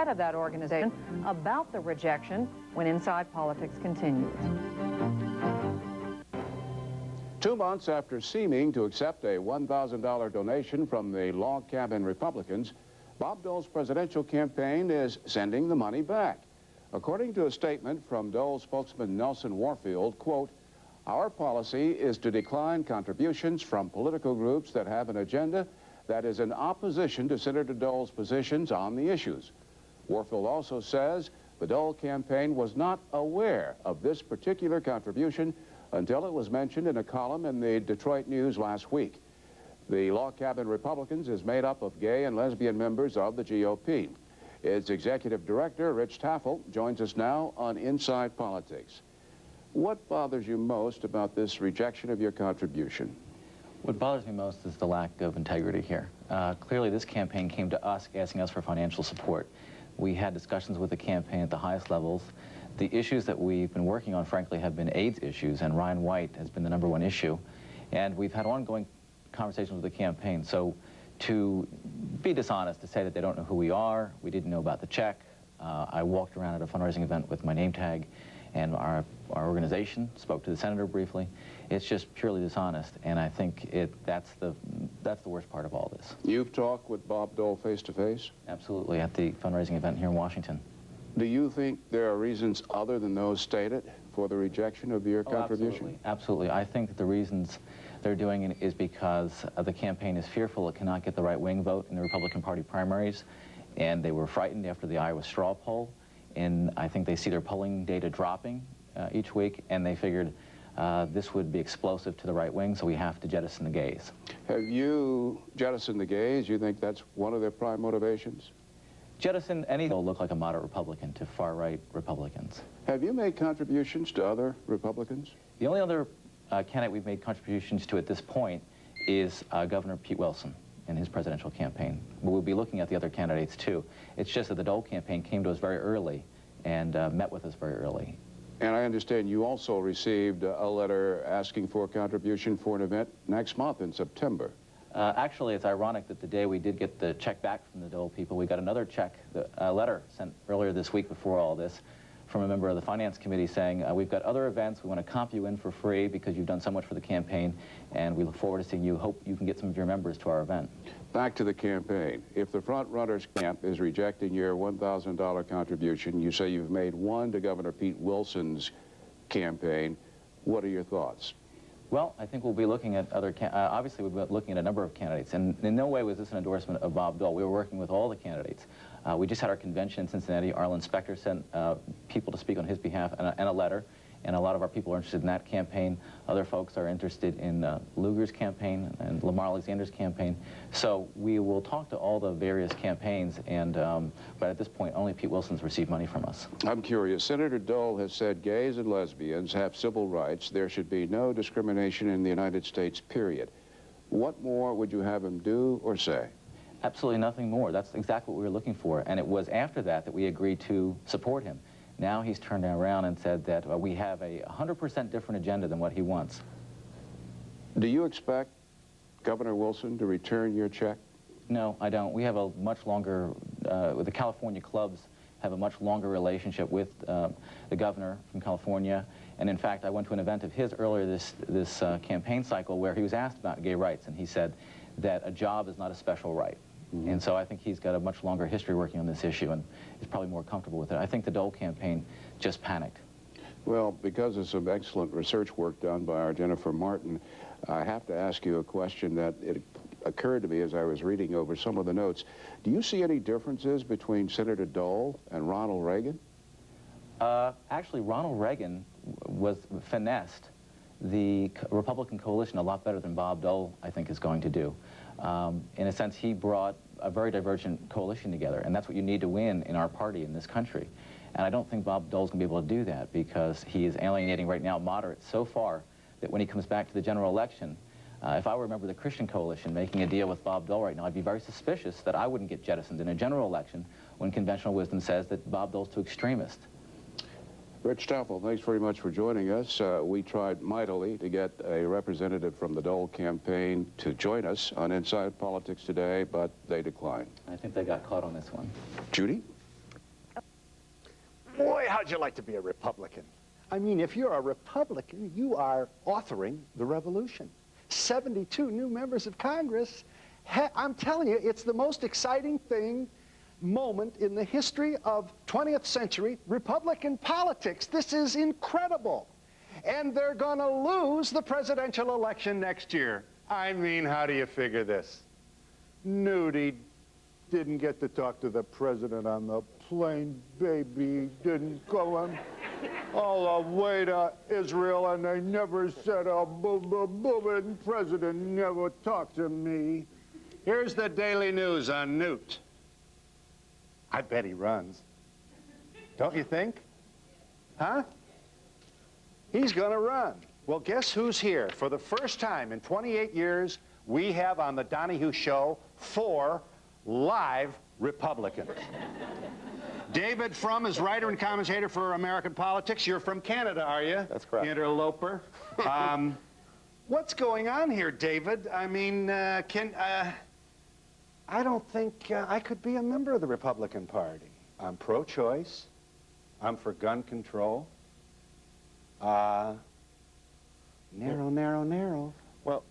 head of that organization, about the rejection when Inside Politics continues. 2 months after seeming to accept a $1,000 donation from the Log Cabin Republicans, Bob Dole's presidential campaign is sending the money back. According to a statement from Dole spokesman Nelson Warfield, quote, "Our policy is to decline contributions from political groups that have an agenda that is in opposition to Senator Dole's positions on the issues." Warfield also says the Dole campaign was not aware of this particular contribution until it was mentioned in a column in the Detroit News last week. The Log Cabin Republicans is made up of gay and lesbian members of the GOP. Its executive director, Rich Taffel, joins us now on Inside Politics. What bothers you most about this rejection of your contribution? What bothers me most is the lack of integrity here. Clearly, this campaign came to us asking us for financial support. We had discussions with the campaign at the highest levels. The issues that we've been working on, frankly, have been AIDS issues, and Ryan White has been the #1 issue. And we've had ongoing conversations with the campaign. So to be dishonest, to say that they don't know who we are, we didn't know about the check. I walked around at a fundraising event with my name tag, and our organization spoke to the senator briefly. It's just purely dishonest, and I think that's the worst part of all this. You've talked with Bob Dole face-to-face? Absolutely, at the fundraising event here in Washington. Do you think there are reasons other than those stated for the rejection of your contribution? Absolutely. Absolutely. I think that the reasons they're doing it is because the campaign is fearful it cannot get the right-wing vote in the Republican Party primaries, and they were frightened after the Iowa straw poll, and I think they see their polling data dropping each week, and they figured this would be explosive to the right wing, so we have to jettison the gays. Have you jettisoned the gays? You think that's one of their prime motivations? Jettison anything will look like a moderate Republican to far-right Republicans. Have you made contributions to other Republicans? The only other candidate we've made contributions to at this point is Governor Pete Wilson in his presidential campaign. But we'll be looking at the other candidates too. It's just that the Dole campaign came to us very early and met with us very early. And I understand you also received a letter asking for a contribution for an event next month in September. Actually, it's ironic that the day we did get the check back from the Dole people, we got another check, letter sent earlier this week before all this from a member of the Finance Committee saying, we've got other events, we want to comp you in for free because you've done so much for the campaign, and we look forward to seeing you. Hope you can get some of your members to our event. Back to the campaign. If the front runners camp is rejecting your $1,000 contribution, you say you've made one to Governor Pete Wilson's campaign. What are your thoughts? Well, I think we'll be looking at other, obviously we'll be looking at a number of candidates, and in no way was this an endorsement of Bob Dole. We were working with all the candidates. We just had our convention in Cincinnati. Arlen Specter sent people to speak on his behalf and a letter, and a lot of our people are interested in that campaign. Other folks are interested in Lugar's campaign and Lamar Alexander's campaign. So we will talk to all the various campaigns, and but at this point, only Pete Wilson's received money from us. I'm curious. Senator Dole has said gays and lesbians have civil rights. There should be no discrimination in the United States, period. What more would you have him do or say? Absolutely nothing more. That's exactly what we were looking for, and it was after that that we agreed to support him. Now he's turned around and said that we have a 100% different agenda than what he wants. Do you expect Governor Wilson to return your check? No, I don't. We have a much longer, the California clubs have a much longer relationship with the governor from California. And in fact, I went to an event of his earlier this campaign cycle where he was asked about gay rights, and he said that a job is not a special right. Mm-hmm. And so I think he's got a much longer history working on this issue, and is probably more comfortable with it. I think the Dole campaign just panicked. Well, because of some excellent research work done by our Jennifer Martin, I have to ask you a question that it occurred to me as I was reading over some of the notes. Do you see any differences between Senator Dole and Ronald Reagan? Actually, Ronald Reagan was finessed the Republican coalition a lot better than Bob Dole, I think, is going to do. In a sense, he brought a very divergent coalition together, and that's what you need to win in our party in this country. And I don't think Bob Dole's going to be able to do that because he is alienating right now moderates so far that when he comes back to the general election, if I were a member of the Christian Coalition making a deal with Bob Dole right now, I'd be very suspicious that I wouldn't get jettisoned in a general election when conventional wisdom says that Bob Dole's too extremist. Rich Taffel, thanks very much for joining us. We tried mightily to get a representative from the Dole campaign to join us on Inside Politics today, but they declined. I think they got caught on this one. Judy? Boy, how'd you like to be a Republican? I mean, if you're a Republican, you are authoring the revolution. 72 new members of Congress. I'm telling you, it's the most exciting moment in the history of 20th century Republican politics. This is incredible. And they're going to lose the presidential election next year. I mean, how do you figure this? Nudie didn't get to talk to the president on the plane, baby. Didn't go on all the way to Israel, and they never said a boo-boo-boo, and the president never talked to me. Here's the Daily News on Newt. I bet he runs. Don't you think? Huh? He's gonna run. Well, guess who's here? For the first time in 28 years, we have on the Donahue Show 4 live Republicans. David Frum is writer and commentator for American Politics. You're from Canada, are you? That's correct. Interloper. What's going on here, David? I mean, I don't think I could be a member of the Republican Party. I'm pro-choice. I'm for gun control. Narrow, narrow, narrow. Well,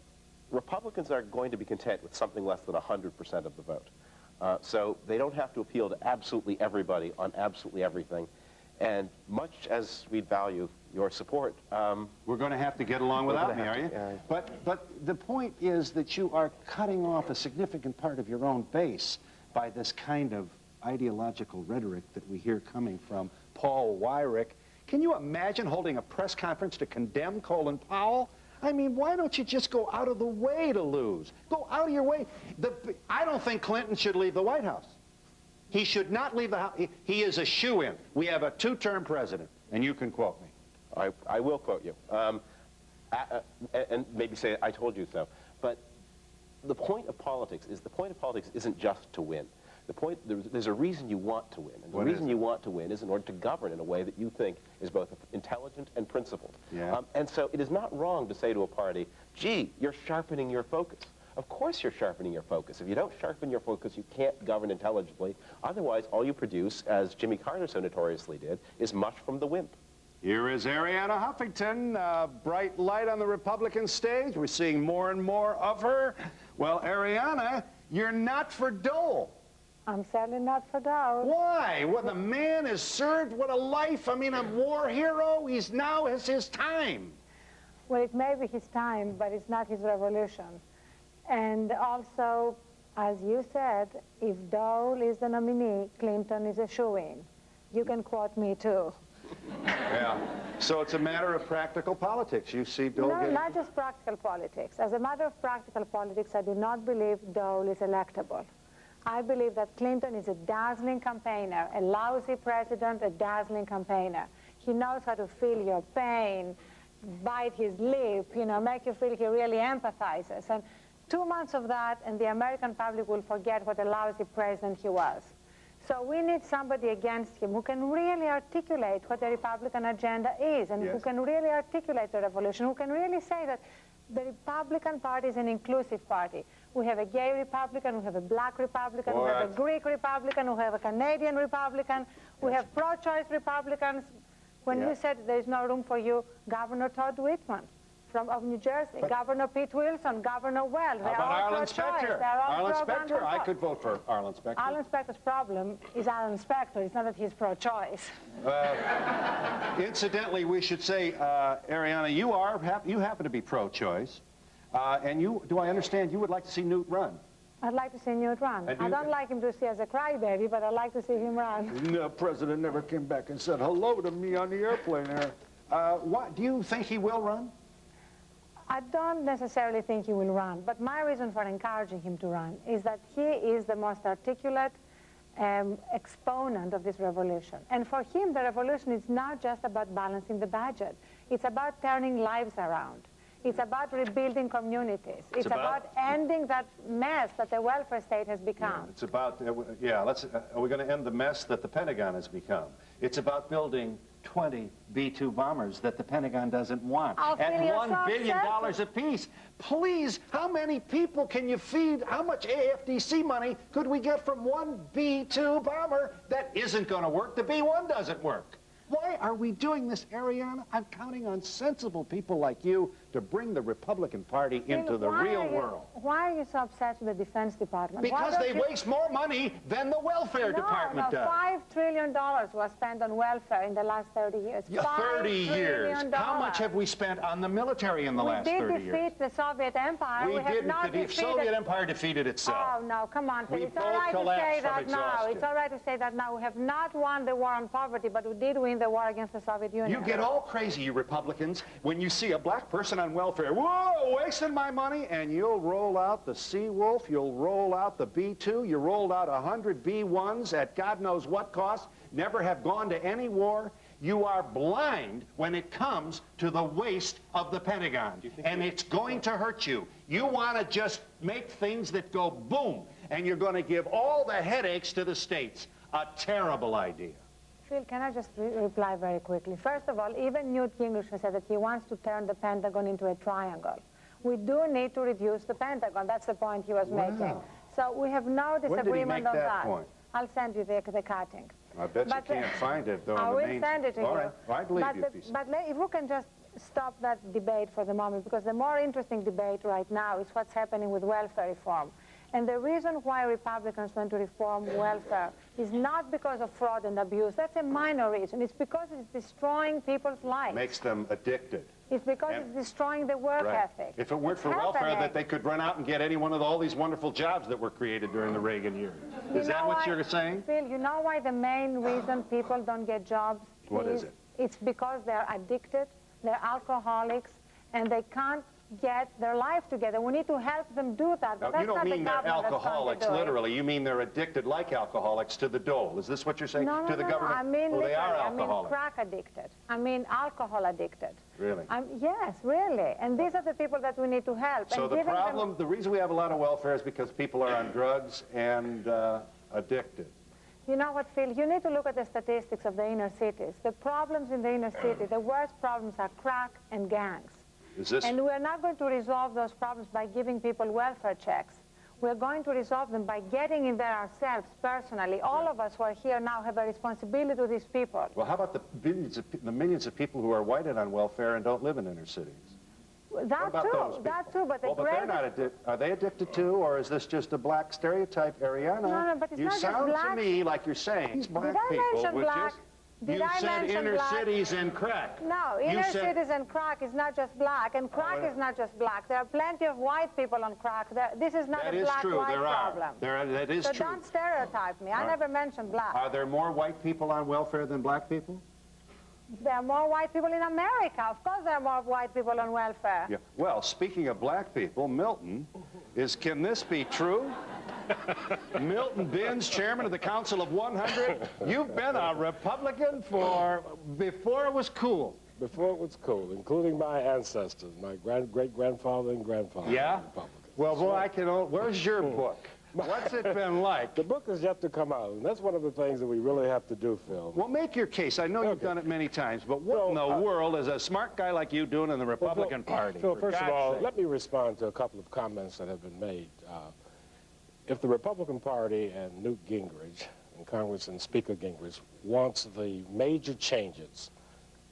Republicans are going to be content with something less than 100% of the vote. So they don't have to appeal to absolutely everybody on absolutely everything. And much as we'd value your support, we're going to have to get along without me, are you? But the point is that you are cutting off a significant part of your own base by this kind of ideological rhetoric that we hear coming from Paul Weyrich. Can you imagine holding a press conference to condemn Colin Powell? I mean, why don't you just go out of the way to lose? Go out of your way. I don't think Clinton should leave the White House. He should not leave the House. He is a shoo-in. We have a 2-term president, and you can quote me. I will quote you. And maybe say, I told you so. But the point of politics isn't just to win. There's a reason you want to win. And the reason you want to win is in order to govern in a way that you think is both intelligent and principled. Yeah. And so it is not wrong to say to a party, gee, you're sharpening your focus. Of course you're sharpening your focus. If you don't sharpen your focus, you can't govern intelligibly. Otherwise, all you produce, as Jimmy Carter so notoriously did, is mush from the wimp. Here is Arianna Huffington, bright light on the Republican stage. We're seeing more and more of her. Well, Arianna, you're not for Dole. I'm certainly not for Dole. Why? Well, the man has served, what a life. I mean, a war hero. He's now has his time. Well, it may be his time, but it's not his revolution. And also, as you said, if Dole is the nominee, Clinton is a shoo-in. You can quote me, too. Yeah. So it's a matter of practical politics. You see Dole No, not just practical politics. As a matter of practical politics, I do not believe Dole is electable. I believe that Clinton is a dazzling campaigner, a lousy president, a dazzling campaigner. He knows how to feel your pain, bite his lip, you know, make you feel he really empathizes. And 2 months of that, and the American public will forget what a lousy president he was. So we need somebody against him who can really articulate what the Republican agenda is, and who can really articulate the revolution, who can really say that the Republican Party is an inclusive party. We have a gay Republican, we have a black Republican, we have a Greek Republican, we have a Canadian Republican, we have pro-choice Republicans. When you said there's no room for you, Governor Todd Whitman of New Jersey, Governor Pete Wilson, Governor Wells, they're all Arlen Specter? Arlen Specter? I could vote for Arlen Specter. Arlen Specter's problem is Arlen Specter. It's not that he's pro-choice. Incidentally, we should say, Arianna, you happen to be pro-choice, and do I understand you would like to see Newt run? I'd like to see Newt run. I don't like him to see as a crybaby, but I'd like to see him run. The president never came back and said hello to me on the airplane there. Do you think he will run? I don't necessarily think he will run, but my reason for encouraging him to run is that he is the most articulate exponent of this revolution. And for him, the revolution is not just about balancing the budget. It's about turning lives around. It's about rebuilding communities. It's about ending that mess that the welfare state has become. Yeah, it's about, are we going to end the mess that the Pentagon has become? It's about building 20 B-2 bombers that the Pentagon doesn't want at $1 billion apiece. Please, how many people can you feed? How much AFDC money could we get from one B-2 bomber that isn't going to work? The B-1 doesn't work. Why are we doing this, Ariana? I'm counting on sensible people like you to bring the Republican Party into the real world. Why are you so upset with the Defense Department? Because they waste more money than the welfare department does. $5 trillion was spent on welfare in the last 30 years. 30 years. How much have we spent on the military in the last 30 years? We did defeat the Soviet Empire. We didn't. The Soviet Empire defeated itself. Oh, no, come on. We It's all right both to say collapsed that from now. exhaustion. It's all right to say that now. We have not won the war on poverty, but we did win the war against the Soviet Union. You get all crazy, you Republicans, when you see a black person on welfare. Whoa, wasting my money, and you'll roll out the Seawolf, you'll roll out the B-2, you rolled out 100 B-1s at God knows what cost, never have gone to any war. You are blind when it comes to the waste of the Pentagon, and it's going to hurt you. You want to just make things that go boom, and you're going to give all the headaches to the states. A terrible idea. Phil, can I just reply very quickly? First of all, even Newt Gingrich has said that he wants to turn the Pentagon into a triangle. We do need to reduce the Pentagon. That's the point he was making. So we have no disagreement on that. Point? I'll send you the cutting. I bet you can't find it, though. I will send it to you. All right, I believe you. But if we can just stop that debate for the moment, because the more interesting debate right now is what's happening with welfare reform. And the reason why Republicans want to reform welfare is not because of fraud and abuse. That's a minor reason. It's because it's destroying people's lives. Makes them addicted. It's because it's destroying the work ethic. If it weren't for welfare, that they could run out and get any one of all these wonderful jobs that were created during the Reagan years. Is that what you're saying? Phil, you know why the main reason people don't get jobs? What is it? It's because they're addicted, they're alcoholics, and they can't get their life together. We need to help them do that. But No, you that's don't not mean the they're government that's trying to alcoholics, do it. literally. You mean they're addicted like alcoholics to the dole. Is this what you're saying? No, to the government? I mean, oh, they are literally. I mean alcoholics. crack addicted. I mean alcohol addicted. Really? Yes, really. And these are the people that we need to help. So and the giving problem, the reason we have a lot of welfare is because people are on drugs and addicted. You know what, Phil? You need to look at the statistics of the inner cities. The problems in the inner city, the worst problems are crack and gangs. Is this? And we're not going to resolve those problems by giving people welfare checks. We're going to resolve them by getting in there ourselves personally. All of us who are here now have a responsibility to these people. Well, how about the millions of people who are whited on welfare and don't live in inner cities? That too, but but they're not addicted. Are they addicted too, or is this just a black stereotype, Ariana? No, but it's you not just sound black. to me like you're saying these black people would just... Did I said mention inner black? cities and crack. No, inner cities and crack is not just black, and crack is not just black. There are plenty of white people on crack. This is not a black-white problem. That is true. So don't stereotype me. I never mentioned black. Are there more white people on welfare than black people? There are more white people in America. Of course there are more white people on welfare. Yeah. Well, speaking of black people, Milton, can this be true? Milton Binns, chairman of the Council of 100. You've been a Republican before it was cool. Before it was cool, including my ancestors, my great-grandfather and grandfather. Yeah? Republicans. Well, boy, where's your book? What's it been like? The book is yet to come out, and that's one of the things that we really have to do, Phil. Well, make your case. I know you've done it many times, but what in the world is a smart guy like you doing in the Republican Party? Phil, first of all, let me respond to a couple of comments that have been made. If the Republican Party and Newt Gingrich and Congressman Speaker Gingrich wants the major changes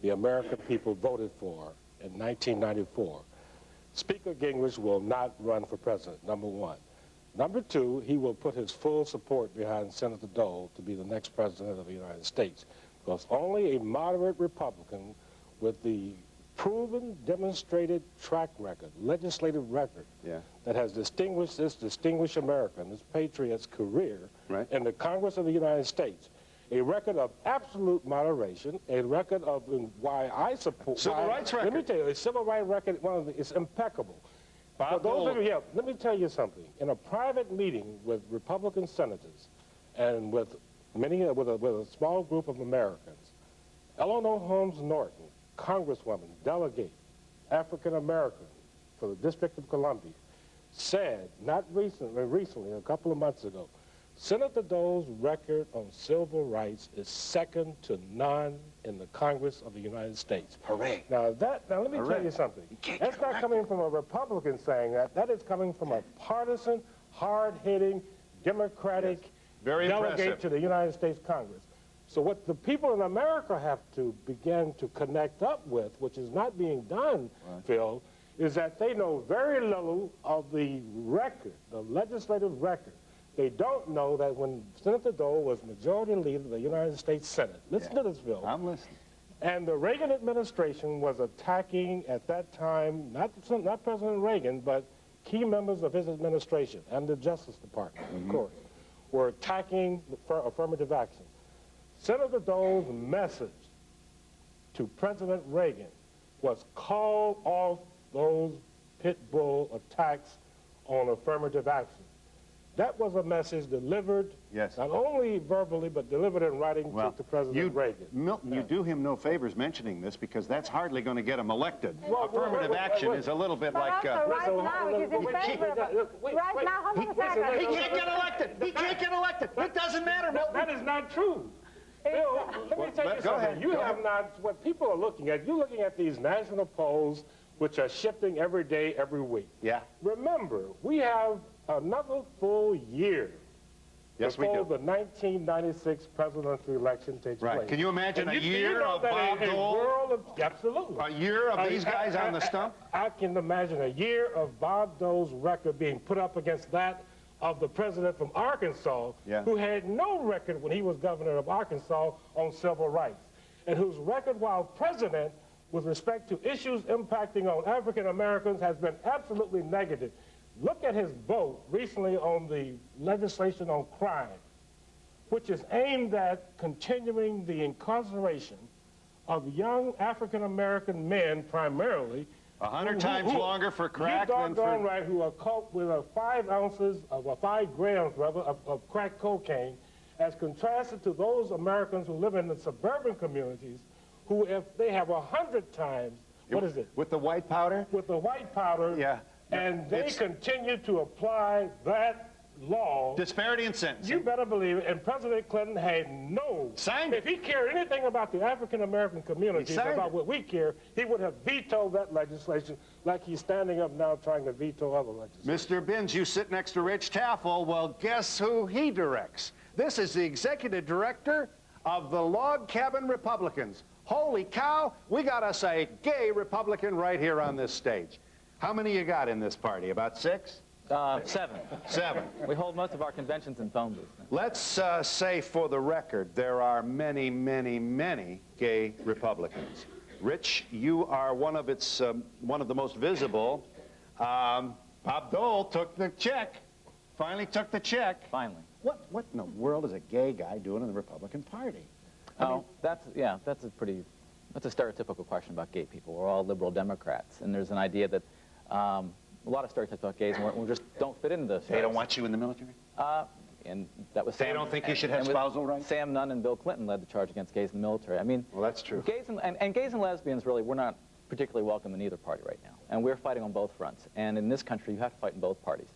the American people voted for in 1994, Speaker Gingrich will not run for president, number one. Number two, he will put his full support behind Senator Dole to be the next president of the United States, because only a moderate Republican with the proven, demonstrated track record, legislative record, that has distinguished this distinguished American, this patriot's career in the Congress of the United States, a record of absolute moderation, a record of why I support... Civil rights record. Let me tell you, a civil rights record, it's impeccable. For those of you, let me tell you something. In a private meeting with Republican senators and with a small group of Americans, Eleanor Holmes Norton, Congresswoman, delegate, African-American for the District of Columbia, said, not recently, a couple of months ago, Senator Dole's record on civil rights is second to none in the Congress of the United States. Hooray. Now let me tell you something. That's not coming from a Republican saying that. That is coming from a partisan, hard-hitting, Democratic delegate to the United States Congress. So what the people in America have to begin to connect up with, which is not being done, Phil, is that they know very little of the record, the legislative record. They don't know that when Senator Dole was majority leader of the United States Senate, listen to this, Phil. I'm listening. And the Reagan administration was attacking at that time, not President Reagan, but key members of his administration and the Justice Department, of course, were attacking affirmative action. Senator Dole's message to President Reagan was call off those pit bull attacks on affirmative action. That was a message delivered, not only verbally, but delivered in writing to President Reagan. Milton, you do him no favors mentioning this because that's hardly going to get him elected. Affirmative action is a little bit like... right now, it is in favor of... Right now, hold on a second. He can't get elected. He can't get elected. It doesn't matter, Milton. That is not true. Bill, let me tell you something. You have not, what people are looking at, you're looking at these national polls which are shifting every day, every week. Yeah. Remember, we have another full year before the 1996 presidential election takes place. Can you imagine a year of Bob Dole? Absolutely. A year of these guys on the stump? I can imagine a year of Bob Dole's record being put up against that of the president from Arkansas, who had no record when he was governor of Arkansas on civil rights, and whose record while president with respect to issues impacting on African Americans has been absolutely negative. Look at his vote recently on the legislation on crime, which is aimed at continuing the incarceration of young African American men primarily, 100 times longer for crack than for... right, who are caught with 5 grams of crack cocaine, as contrasted to those Americans who live in the suburban communities, who, if they have 100 times, what is it? With the white powder? With the white powder, and they continue to apply that law. Disparity in sentencing. You better believe it. And President Clinton had if he cared anything about the African American community, about what we care, he would have vetoed that legislation like he's standing up now trying to veto other legislation. Mr. Binns, you sit next to Rich Taffel. Well, guess who he directs? This is the executive director of the Log Cabin Republicans. Holy cow, we got us a gay Republican right here on this stage. How many you got in this party? About 6? 7. 7. We hold most of our conventions in phone booths. Let's say for the record, there are many, many, many gay Republicans. Rich, you are one of the most visible. Bob Dole took the check. Finally took the check. Finally. What in the world is a gay guy doing in the Republican Party? That's a stereotypical question about gay people. We're all liberal Democrats, and there's an idea that a lot of stereotypes about gays, and we just don't fit into those. They don't want you in the military? And that was they don't think you should have spousal rights? Sam Nunn and Bill Clinton led the charge against gays in the military. I mean, well, that's true. Gays and gays and lesbians, really, we're not particularly welcome in either party right now. And we're fighting on both fronts. And in this country, you have to fight in both parties.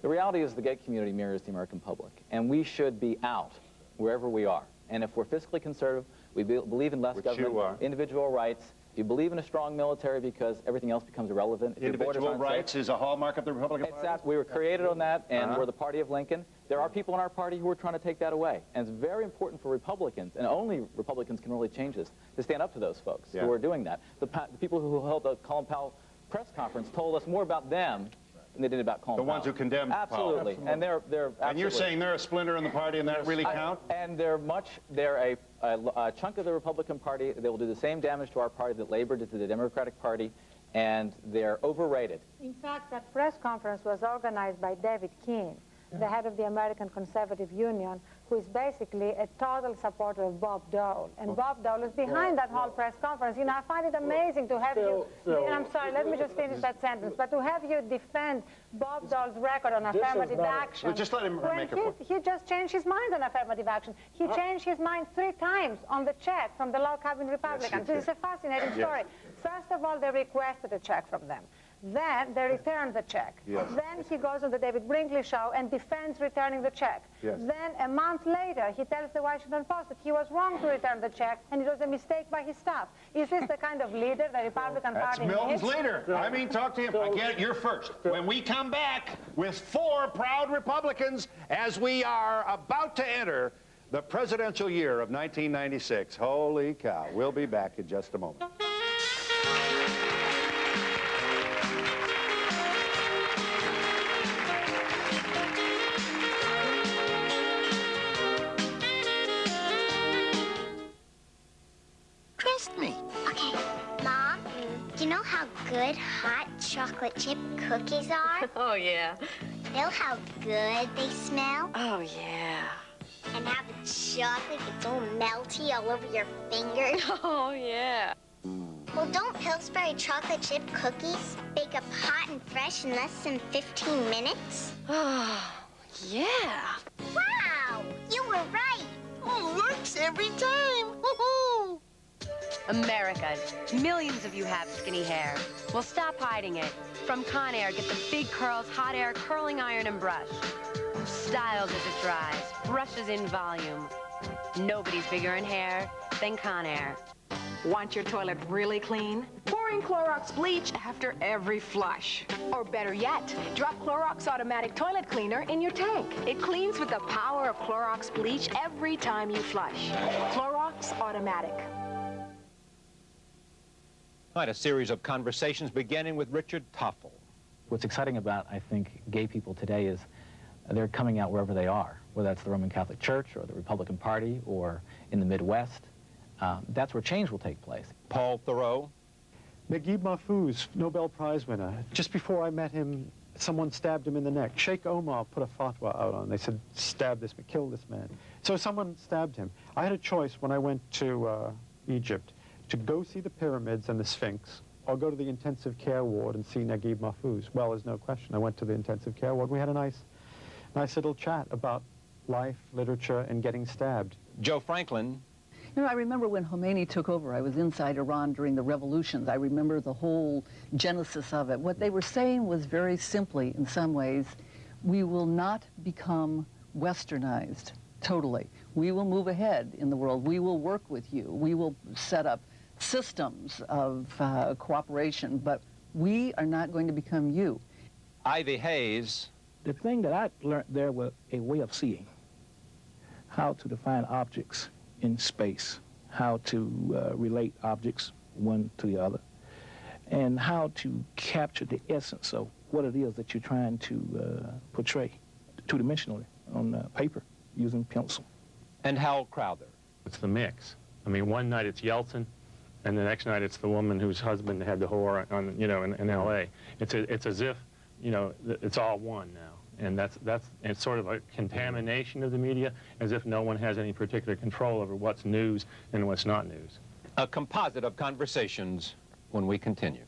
The reality is the gay community mirrors the American public. And we should be out wherever we are. And if we're fiscally conservative, we believe in less government, individual rights. You believe in a strong military because everything else becomes irrelevant. Individual rights is a hallmark of the Republican Party? We were created on that, and we're the party of Lincoln. There are people in our party who are trying to take that away. And it's very important for Republicans, and only Republicans can really change this, to stand up to those folks who are doing that. The people who held the Colin Powell press conference told us more about them than they did about Colin Powell. The ones who condemned Powell. Absolutely. And they're And you're saying they're a splinter in the party and that really count? And they're a chunk of the Republican Party. They will do the same damage to our party that Labor did to the Democratic Party, and they're overrated. In fact, that press conference was organized by David Keene, the head of the American Conservative Union, who is basically a total supporter of Bob Dole. And Bob Dole is behind that whole press conference. You know, I find it amazing to have you, and I'm sorry, let me just finish that sentence, but to have you defend Bob Dole's record on affirmative action. Just let him make a point. He just changed his mind on affirmative action. He changed his mind 3 times on the check from the Log Cabin Republicans. This is a fascinating story. First of all, they requested a check from them. Then they returned the check. Then he goes on the David Brinkley show and defends returning the check. Then a month later, he tells the Washington Post that he was wrong to return the check and it was a mistake by his staff. Is this the kind of leader the Republican Party needs? That's Milton's leader. I mean, talk to him. I get it. You're first. When we come back with 4 proud Republicans, as we are about to enter The presidential year of 1996. Holy cow. We'll be back in just a moment. Trust me. Okay. Mom, do you know how good hot chocolate chip cookies are? Oh, yeah. Know how good they smell? Oh, yeah. And how the chocolate gets all melty all over your fingers? Oh, yeah. Well, don't Pillsbury chocolate chip cookies bake up hot and fresh in less than 15 minutes? Oh, yeah. Wow! You were right. Oh, works every time. Woohoo! America, millions of you have skinny hair. Well, stop hiding it. From Conair, get the big curls, hot air, curling iron and brush. Styles as it dries, brushes in volume. Nobody's bigger in hair than Conair. Want your toilet really clean? Pour in Clorox bleach after every flush. Or better yet, drop Clorox Automatic Toilet Cleaner in your tank. It cleans with the power of Clorox bleach every time you flush. Clorox Automatic. A series of conversations beginning with Richard Toffel. What's exciting about, I think, gay people today is they're coming out wherever they are, whether that's the Roman Catholic Church or the Republican Party or in the Midwest. That's where change will take place. Paul Theroux. Naguib Mahfouz, Nobel Prize winner. Just before I met him, someone stabbed him in the neck. Sheikh Omar put a fatwa out on it. They said, stab this man, kill this man. So someone stabbed him. I had a choice when I went to Egypt to go see the pyramids and the Sphinx, or go to the intensive care ward and see Naguib Mahfouz. Well, there's no question. I went to the intensive care ward. We had a nice little chat about life, literature, and getting stabbed. Joe Franklin. You know, I remember when Khomeini took over. I was inside Iran during the revolutions. I remember the whole genesis of it. What they were saying was very simply, in some ways, we will not become westernized totally. We will move ahead in the world. We will work with you. We will set up systems of cooperation, but we are not going to become you. Ivy Hayes. The thing that I learned there was a way of seeing, how to define objects in space, how to relate objects one to the other, and how to capture the essence of what it is that you're trying to portray two-dimensionally on paper using pencil. And Hal Crowther. It's the mix. I mean, one night it's Yeltsin, and the next night it's the woman whose husband had the whore on, you know, in L.A. It's as if, you know, it's all one now, and it's sort of a contamination of the media, as if no one has any particular control over what's news and what's not news. A composite of conversations when we continue.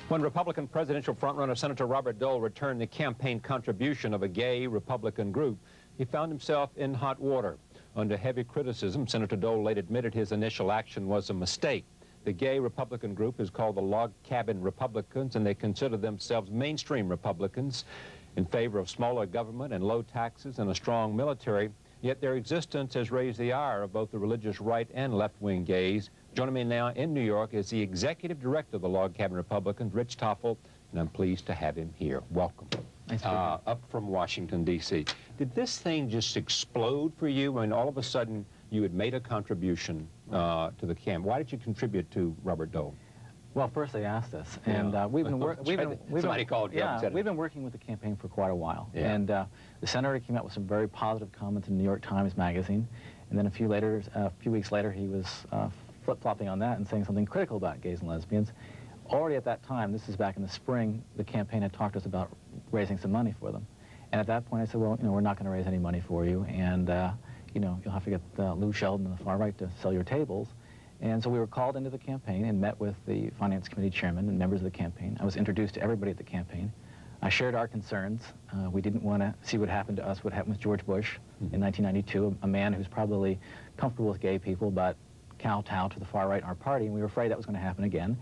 When Republican presidential frontrunner Senator Robert Dole returned the campaign contribution of a gay Republican group, he found himself in hot water. Under heavy criticism, Senator Dole later admitted his initial action was a mistake. The gay Republican group is called the Log Cabin Republicans, and they consider themselves mainstream Republicans in favor of smaller government and low taxes and a strong military, yet their existence has raised the ire of both the religious right and left-wing gays. Joining me now in New York is the executive director of the Log Cabin Republicans, Rich Toffel, and I'm pleased to have him here. Welcome. Nice up from Washington, D.C. Did this thing just explode for you? I mean, all of a sudden, you had made a contribution to the camp. Why did you contribute to Robert Dole? Well, first they asked us, and we've been working with the campaign for quite a while. Yeah. And the senator came out with some very positive comments in the New York Times Magazine, and then a few weeks later, he was flip-flopping on that and saying something critical about gays and lesbians. Already at that time, this is back in the spring, the campaign had talked to us about raising some money for them. And at that point, I said, well, you know, we're not going to raise any money for you, and you know, you'll have to get Lou Sheldon and the far right to sell your tables. And so we were called into the campaign and met with the Finance Committee chairman and members of the campaign. I was introduced to everybody at the campaign. I shared our concerns. We didn't want to see what happened to us, what happened with George Bush in 1992, a man who's probably comfortable with gay people, but kowtow to the far right in our party, and we were afraid that was going to happen again.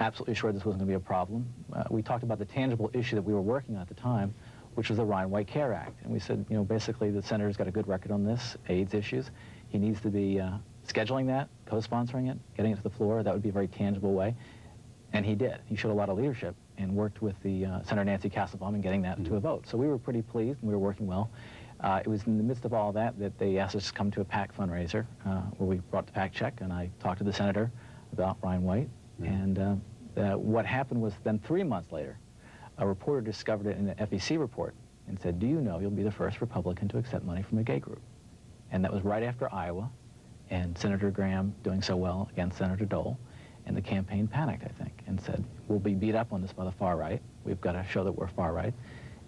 Absolutely sure this wasn't going to be a problem. We talked about the tangible issue that we were working on at the time, which was the Ryan White Care Act. And we said, you know, basically the senator's got a good record on this, AIDS issues. He needs to be scheduling that, co-sponsoring it, getting it to the floor. That would be a very tangible way. And he did. He showed a lot of leadership and worked with the Senator Nancy Kassebaum in getting that to a vote. So we were pretty pleased, and we were working well. It was in the midst of all that they asked us to come to a PAC fundraiser where we brought the PAC check, and I talked to the senator about Ryan White. And what happened was then 3 months later, a reporter discovered it in an FEC report and said, do you know you'll be the first Republican to accept money from a gay group? And that was right after Iowa, and Senator Graham doing so well against Senator Dole. And the campaign panicked, I think, and said, we'll be beat up on this by the far right. We've got to show that we're far right.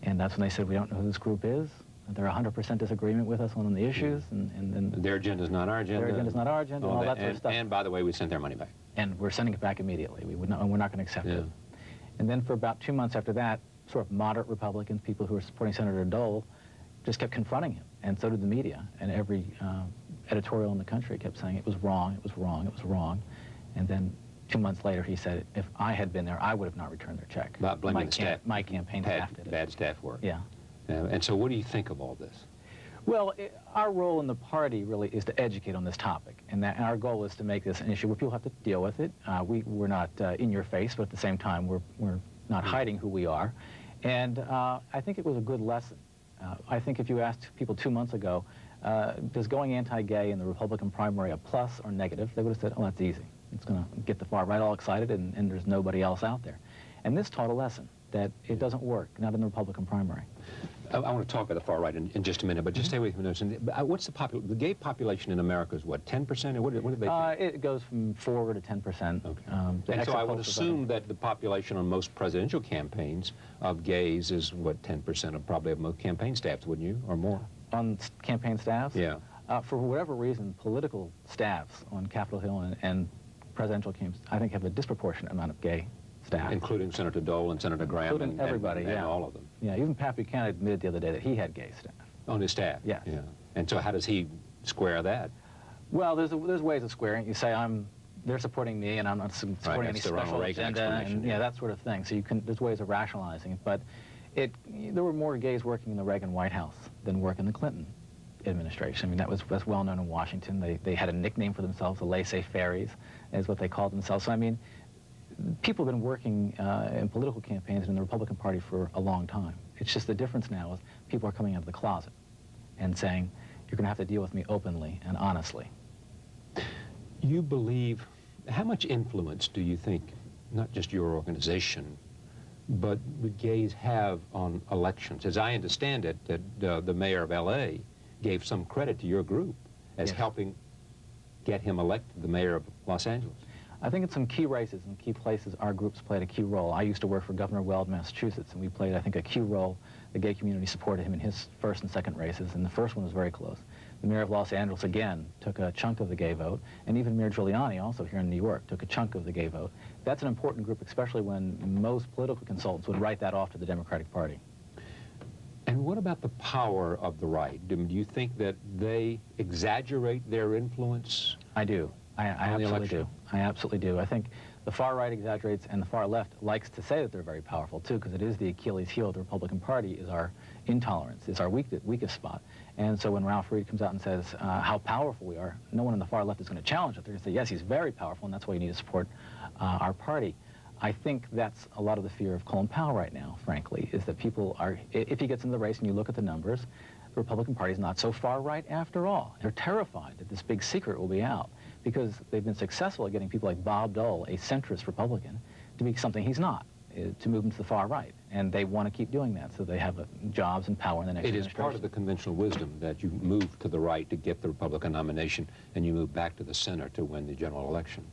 And that's when they said, we don't know who this group is. They're 100% disagreement with us on the issues. And then their agenda's not our agenda. Their agenda's not our agenda, all that sort of stuff. And by the way, we sent their money back. And we're sending it back immediately. We're not going to accept it. And then for about 2 months after that, sort of moderate Republicans, people who were supporting Senator Dole, just kept confronting him. And so did the media. And every editorial in the country kept saying it was wrong, it was wrong, it was wrong. And then 2 months later, he said, if I had been there, I would have not returned their check. About blaming the staff. My campaign staff did it. Bad staff work. Yeah. And so what do you think of all this? Well, our role in the party really is to educate on this topic. And our goal is to make this an issue where people have to deal with it. We're not in your face, but at the same time, we're not hiding who we are. And I think it was a good lesson. I think if you asked people 2 months ago, does going anti-gay in the Republican primary a plus or negative, they would have said, oh, that's easy. It's going to get the far right all excited, and there's nobody else out there. And this taught a lesson that it doesn't work, not in the Republican primary. I want to talk about the far right in just a minute, but just stay with me a minute. What's the gay population in America is what, 10%? Or what do they think? It goes from 4 to 10%. Okay. And so I would assume that the population on most presidential campaigns of gays is, what, 10% of probably of most campaign staffs, wouldn't you, or more? On campaign staffs? Yeah. For whatever reason, political staffs on Capitol Hill and presidential campaigns, I think, have a disproportionate amount of gay staff. Including Senator Dole and Senator Graham. Including everybody, and yeah. all of them. Yeah, even Pat Buchanan admitted the other day that he had gay staff. On his staff? Yes. Yeah. And so how does he square that? Well, there's ways of squaring it. You say, they're supporting me, and I'm not supporting any special agenda, and that sort of thing. So there's ways of rationalizing it. But there were more gays working in the Reagan White House than work in the Clinton administration. I mean, that's well known in Washington. They had a nickname for themselves, the laissez-fairies, is what they called themselves. So, I mean, people have been working in political campaigns in the Republican Party for a long time. It's just the difference now is people are coming out of the closet and saying, you're going to have to deal with me openly and honestly. You believe, how much influence do you think, not just your organization, but the gays have on elections? As I understand it, that the mayor of L.A. gave some credit to your group as helping get him elected the mayor of Los Angeles. I think in some key races and key places, our groups played a key role. I used to work for Governor Weld, Massachusetts, and we played, I think, a key role. The gay community supported him in his first and second races, and the first one was very close. The mayor of Los Angeles, again, took a chunk of the gay vote, and even Mayor Giuliani, also here in New York, took a chunk of the gay vote. That's an important group, especially when most political consultants would write that off to the Democratic Party. And what about the power of the right? Do you think that they exaggerate their influence? I do. I absolutely do. I absolutely do. I think the far right exaggerates, and the far left likes to say that they're very powerful, too, because it is the Achilles heel of the Republican Party, is our intolerance, is our weakest spot. And so when Ralph Reed comes out and says how powerful we are, no one on the far left is going to challenge it. They're going to say, yes, he's very powerful, and that's why you need to support our party. I think that's a lot of the fear of Colin Powell right now, frankly, is that people are, if he gets into the race and you look at the numbers, the Republican Party is not so far right after all. They're terrified that this big secret will be out, because they've been successful at getting people like Bob Dole, a centrist Republican, to be something he's not, to move him to the far right. And they want to keep doing that, so they have jobs and power in the next administration. It is part of the conventional wisdom that you move to the right to get the Republican nomination, and you move back to the center to win the general election.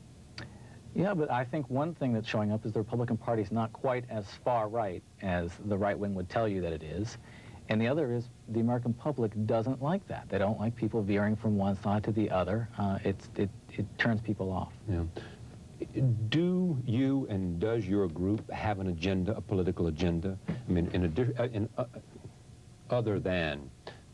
Yeah, but I think one thing that's showing up is the Republican Party is not quite as far right as the right wing would tell you that it is. And the other is the American public doesn't like that. They don't like people veering from one side to the other. It turns people off. Yeah. Do you and does your group have an agenda, a political agenda? I mean, other than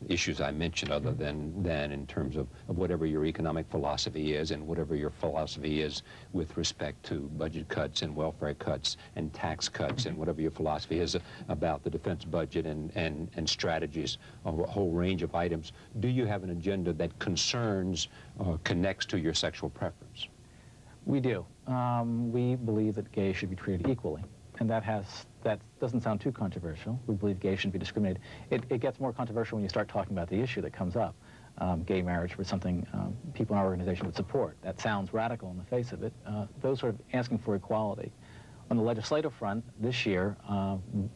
issues I mentioned, other than in terms of whatever your economic philosophy is and whatever your philosophy is with respect to budget cuts and welfare cuts and tax cuts and whatever your philosophy is about the defense budget and strategies of a whole range of items, do you have an agenda that concerns or connects to your sexual preference? We do. We believe that gays should be treated equally. And that doesn't sound too controversial. We believe gays shouldn't be discriminated. It gets more controversial when you start talking about the issue that comes up. Gay marriage was something people in our organization would support. That sounds radical in the face of it. Those are asking for equality. On the legislative front, this year,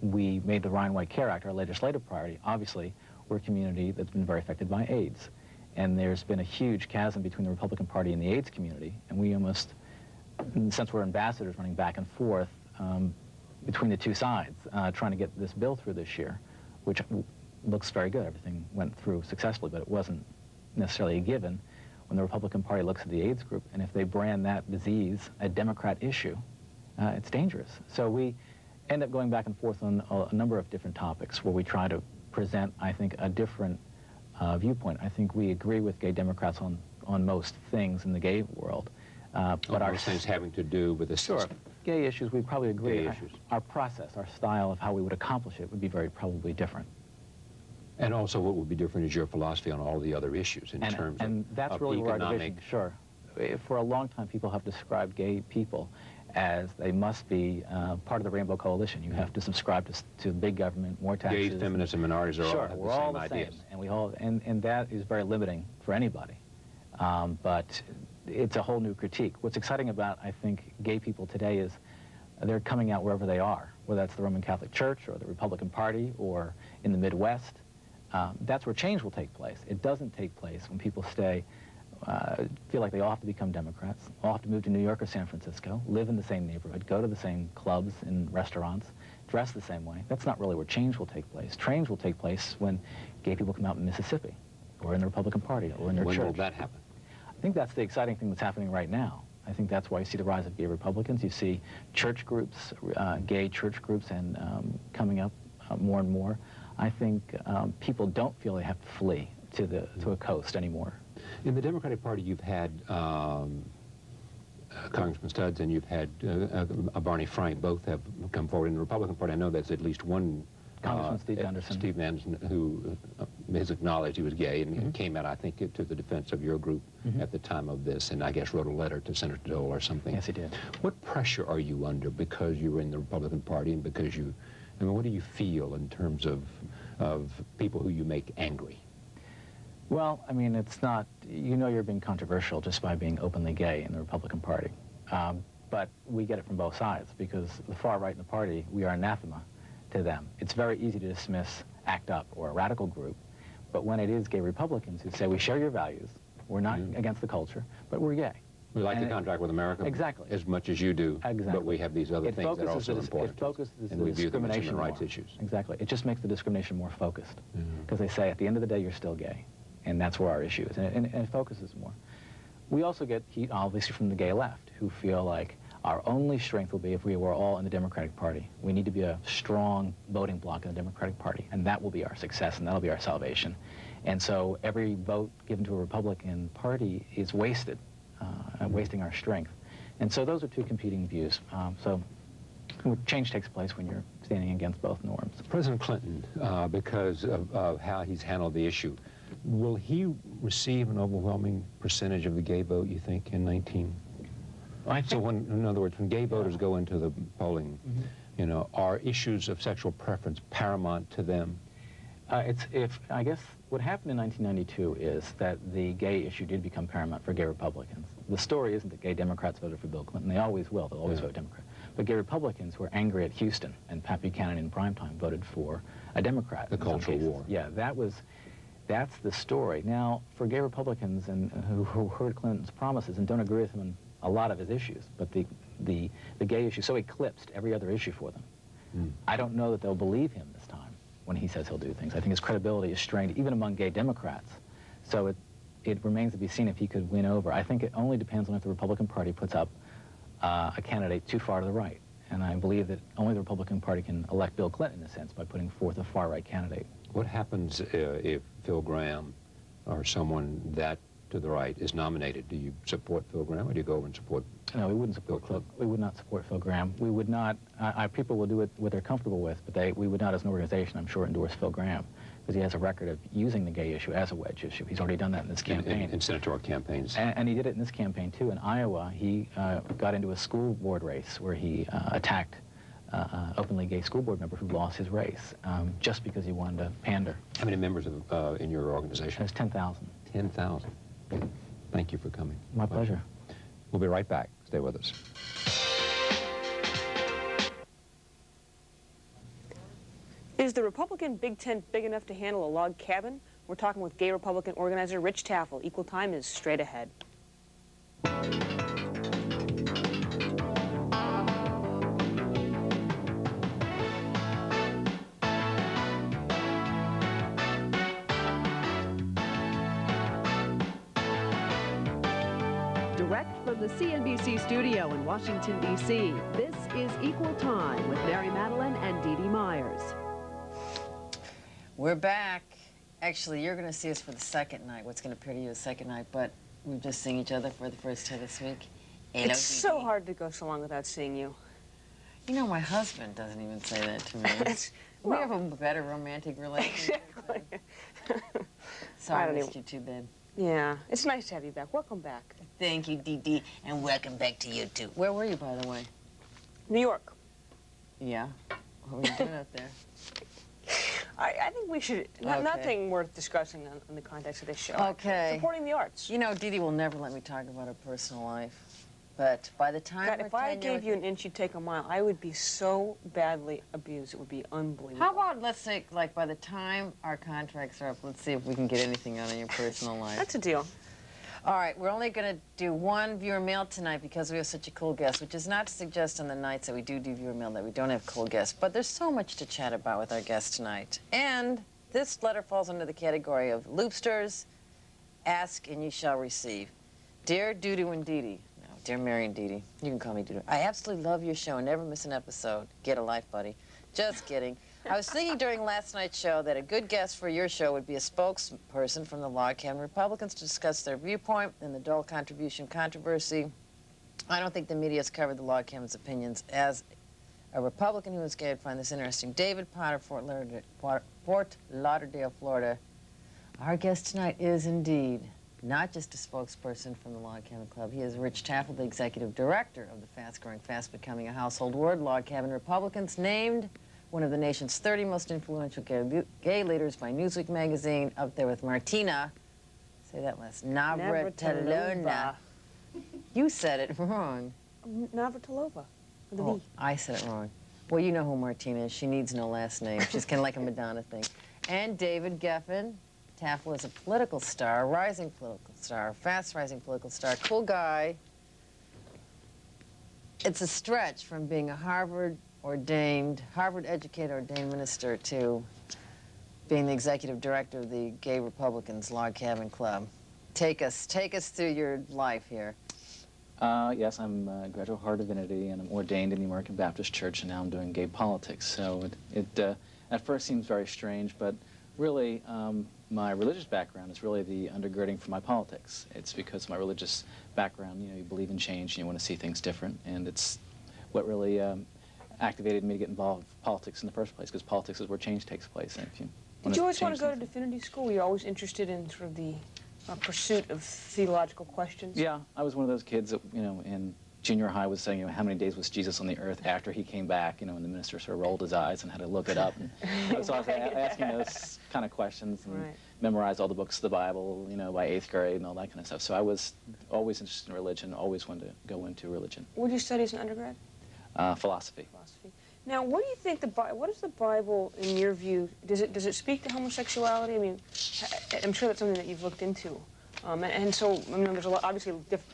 we made the Ryan White Care Act our legislative priority. Obviously, we're a community that's been very affected by AIDS. And there's been a huge chasm between the Republican Party and the AIDS community. And we almost, since we're ambassadors running back and forth, between the two sides, trying to get this bill through this year, which looks very good. Everything went through successfully, but it wasn't necessarily a given when the Republican Party looks at the AIDS group, and if they brand that disease a Democrat issue, it's dangerous. So we end up going back and forth on a number of different topics where we try to present, I think, a different viewpoint. I think we agree with gay Democrats on most things in the gay world. But our things having to do with the sure. Gay issues, we probably agree. Gay issues. Our process, our style of how we would accomplish it would be probably different. And also what would be different is your philosophy on all the other issues in terms and that's really where our division, sure. For a long time, people have described gay people as they must be part of the Rainbow Coalition. You have to subscribe to big government, more taxes. Gays, feminists, and minorities are all we're all the same, and that is very limiting for anybody. But it's a whole new critique. What's exciting about, I think, gay people today is they're coming out wherever they are, whether that's the Roman Catholic Church or the Republican Party or in the Midwest. That's where change will take place. It doesn't take place when people feel like they all have to become Democrats, all have to move to New York or San Francisco, live in the same neighborhood, go to the same clubs and restaurants, dress the same way. That's not really where change will take place. Change will take place when gay people come out in Mississippi or in the Republican Party or in their church. When will that happen? I think that's the exciting thing that's happening right now. I think that's why you see the rise of gay Republicans. You see church groups, gay church groups, and coming up more and more. I think people don't feel they have to flee to a coast anymore. In the Democratic Party, you've had Congressman Studs and you've had Barney Frank. Both have come forward. In the Republican Party, I know there's at least one Congressman Steve Anderson. Steve Anderson, who has acknowledged he was gay and came out, I think, to the defense of your group at the time of this, and I guess wrote a letter to Senator Dole or something. Yes, he did. What pressure are you under because you're in the Republican Party and because you, I mean, what do you feel in terms of people who you make angry? Well, I mean, it's not, you know you're being controversial just by being openly gay in the Republican Party. But we get it from both sides because the far right in the party, we are anathema to them. It's very easy to dismiss ACT UP or a radical group, but when it is gay Republicans who say we share your values, we're not against the culture, but we're gay. We like to contract with America as much as you do, but we have these other things that are also important. It focuses and the we view them as discrimination human rights more. issues. Exactly. It just makes the discrimination more focused because they say at the end of the day you're still gay, and that's where our issue is, and it focuses more. We also get heat, obviously, from the gay left, who feel like our only strength will be if we were all in the Democratic Party. We need to be a strong voting bloc in the Democratic Party, and that will be our success, and that'll be our salvation. And so every vote given to a Republican Party is wasted, wasting our strength. And so those are two competing views. So change takes place when you're standing against both norms. President Clinton, because of how he's handled the issue, will he receive an overwhelming percentage of the gay vote, you think, in 19? So when, in other words, when gay voters go into the polling, you know, are issues of sexual preference paramount to them? I guess what happened in 1992 is that the gay issue did become paramount for gay Republicans. The story isn't that gay Democrats voted for Bill Clinton. They always will. They'll always vote Democrat. But gay Republicans who are angry at Houston and Pat Buchanan in primetime voted for a Democrat. The cultural war. Yeah, that's the story. Now, for gay Republicans and who heard Clinton's promises and don't agree with him on a lot of his issues, but the gay issue so eclipsed every other issue for them. I don't know that they'll believe him this time when he says he'll do things. I think his credibility is strained even among gay Democrats. So it remains to be seen if he could win over. I think it only depends on if the Republican Party puts up a candidate too far to the right. And I believe that only the Republican Party can elect Bill Clinton, in a sense, by putting forth a far-right candidate. What happens if Phil Gramm or someone that to the right is nominated? Do you support Phil Gramm, or do you go over and support? No, we wouldn't support Phil. We would not support Phil Gramm. We would not. People will do it what they're comfortable with, but we would not, as an organization, I'm sure, endorse Phil Gramm, because he has a record of using the gay issue as a wedge issue. He's already done that in this campaign. In senatorial campaigns. And he did it in this campaign, too. In Iowa, he got into a school board race where he attacked openly gay school board member who lost his race just because he wanted to pander. How many members in your organization? There's 10,000. 10,000. Thank you for coming. My pleasure. We'll be right back. Stay with us. Is the Republican Big Tent big enough to handle a log cabin? We're talking with gay Republican organizer Rich Taffel. Equal Time is straight ahead. Direct from the CNBC studio in Washington, D.C., this is Equal Time with Mary Madeline and Dee Dee Myers. We're back. Actually, you're going to see us for the second night, what's going to appear to you as second night, but we've just seen each other for the first time this week. It's so hard to go so long without seeing you. You know, my husband doesn't even say that to me. We have a better romantic relationship. Exactly. Sorry, I missed you too, babe. Yeah, it's nice to have you back. Welcome back. Thank you, Dee Dee, and welcome back to you, too. Where were you, by the way? New York. Yeah? What were you doing out there? I think we should, nothing worth discussing in the context of this show. Okay. Supporting the arts. You know, Dee Dee will never let me talk about her personal life. But by the time God, if I gave you an inch, you'd take a mile. I would be so badly abused. It would be unbelievable. How about, let's say, like, by the time our contracts are up, let's see if we can get anything out of your personal life. That's a deal. All right, we're only going to do one viewer mail tonight because we have such a cool guest, which is not to suggest on the nights that we do viewer mail that we don't have cool guests. But there's so much to chat about with our guest tonight. And this letter falls under the category of Loopsters, ask and you shall receive. Dear Dudu and Dee Dee. Dear Mary and Dee Dee, you can call me Dudu. I absolutely love your show and never miss an episode. Get a life, buddy. Just kidding. I was thinking during last night's show that a good guest for your show would be a spokesperson from the Log Cabin Republicans to discuss their viewpoint in the Dole contribution controversy. I don't think the media has covered the Log Cabin's opinions. As a Republican who is gay, I'd find this interesting. David Potter, Fort Lauderdale, Florida. Our guest tonight is indeed not just a spokesperson from the Log Cabin Club. He is Rich Taffel, the executive director of the fast-growing, fast-becoming a household word, Log Cabin Republicans, named one of the nation's 30 most influential gay leaders by Newsweek magazine, up there with Martina, say that last, Navratilova. You said it wrong. Navratilova. Oh, I said it wrong. Well, you know who Martina is. She needs no last name. She's kind of like a Madonna thing. And David Geffen. Taffel is a political star, a rising political star, fast-rising political star, cool guy. It's a stretch from being a Harvard-educated ordained minister to being the executive director of the Gay Republicans Log Cabin Club. Take us through your life here. Yes, I'm a graduate of Heart Divinity, and I'm ordained in the American Baptist Church, and now I'm doing gay politics. So it at first seems very strange, but really, my religious background is really the undergirding for my politics. It's because of my religious background, you know, you believe in change and you want to see things different, and it's what really activated me to get involved with politics in the first place, because politics is where change takes place. And if you Did you always want to go to divinity school? Were you always interested in sort of the pursuit of theological questions? Yeah, I was one of those kids that, you know, in junior high was saying, you know, how many days was Jesus on the earth after he came back, you know, and the minister sort of rolled his eyes and had to look it up. And, so I was asking those kind of questions and memorized all the books of the Bible, you know, by 8th grade and all that kind of stuff. So I was always interested in religion, always wanted to go into religion. What did you study as an undergrad? Philosophy. Now, what do you think what is the Bible, in your view, does it speak to homosexuality? I mean, I'm sure that's something that you've looked into. And so, I mean, there's obviously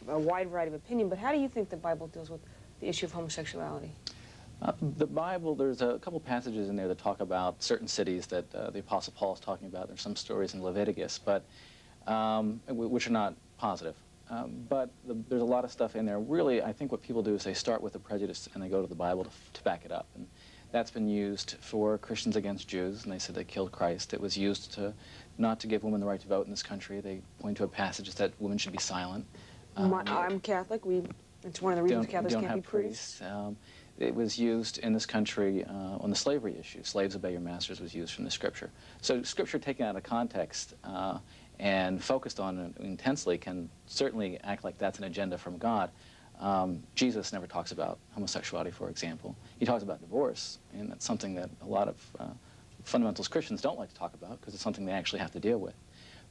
a wide variety of opinion, but how do you think the Bible deals with the issue of homosexuality? The Bible, there's a couple passages in there that talk about certain cities that the Apostle Paul is talking about. There's some stories in Leviticus, but which are not positive. but there's a lot of stuff in there. Really, I think what people do is they start with a prejudice and they go to the Bible to back it up. And that's been used for Christians against Jews, and they said they killed Christ. It was used to not to give women the right to vote in this country. They point to a passage that women should be silent. I'm Catholic. It's one of the reasons Catholics can't be priests. It was used in this country on the slavery issue. Slaves obey your masters was used from the Scripture. So Scripture taken out of context and focused on intensely can certainly act like that's an agenda from God. Jesus never talks about homosexuality, for example. He talks about divorce, and that's something that a lot of fundamentalist Christians don't like to talk about because it's something they actually have to deal with.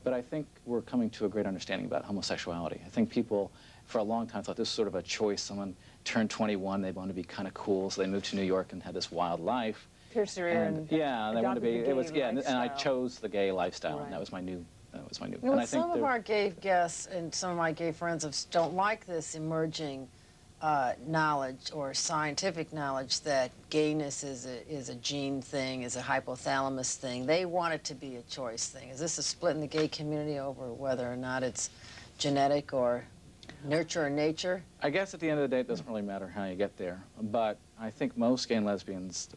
But I think we're coming to a great understanding about homosexuality. I think people, for a long time, thought this was sort of a choice. Someone turned 21, they wanted to be kind of cool, so they moved to New York and had this wild life. Pierce their ear and yeah, they wanted to be. adopted the It was gay and I lifestyle. chose the gay lifestyle, Right. and that was my new. That was my new. Well, and I think some of our gay guests and some of my gay friends don't like this emerging knowledge or scientific knowledge that gayness is a gene thing, is a hypothalamus thing. They want it to be a choice thing. Is this a split in the gay community over whether or not it's genetic or nurture or nature? I guess at the end of the day, it doesn't really matter how you get there. But I think most gay and lesbians,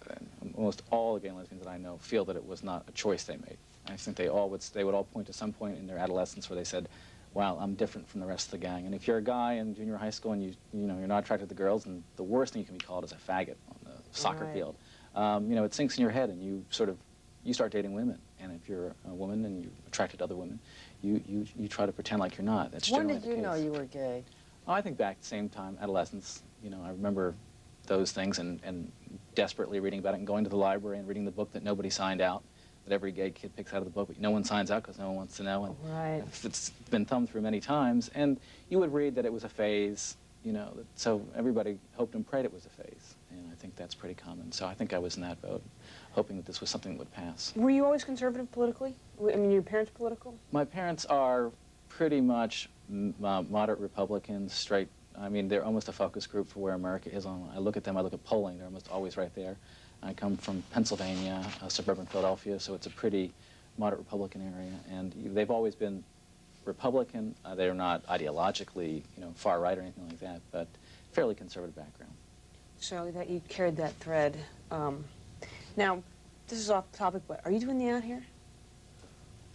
almost all the gay and lesbians that I know, feel that it was not a choice they made. I think they would all point to some point in their adolescence where they said, wow, I'm different from the rest of the gang. And if you're a guy in junior high school and you're not attracted to girls, and the worst thing you can be called is a faggot on the soccer Right. field. It sinks in your head, and you start dating women. And if you're a woman and you're attracted to other women, you try to pretend like you're not. That's When generally did you the know case. you were gay? Oh, I think back at the same time, adolescence. I remember those things and desperately reading about it and going to the library and reading the book that nobody signed out, that every gay kid picks out of the book, but no one signs out because no one wants to know. And Right. it's been thumbed through many times. And you would read that it was a phase, so everybody hoped and prayed it was a phase. And I think that's pretty common. So I think I was in that boat, hoping that this was something that would pass. Were you always conservative politically? I mean, your parents political? My parents are pretty much moderate Republicans, straight. I mean, they're almost a focus group for where America is on. I look at them, I look at polling, they're almost always right there. I come from Pennsylvania, suburban Philadelphia, so it's a pretty moderate Republican area. And they've always been Republican. They're not ideologically, far right or anything like that, but fairly conservative background. So that you carried that thread. Now, this is off topic, but are you doing the out here?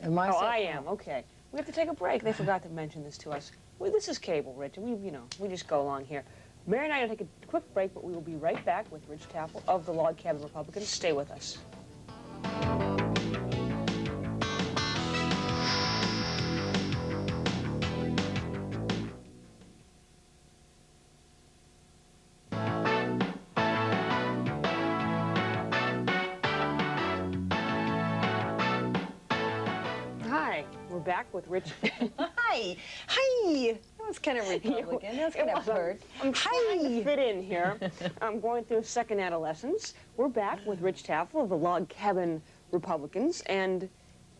Am I? Oh, I am. Okay. We have to take a break. They forgot to mention this to us. Well, this is cable, Rich, and we just go along here. Mary and I are going to take a quick break, but we will be right back with Rich Taffel of the Log Cabin Republicans. Stay with us. Hi, we're back with Rich. Hi. Hi. That was kind of Republican. That was kind of hurt. I'm trying to fit in here. I'm going through second adolescence. We're back with Rich Taffel of the Log Cabin Republicans, and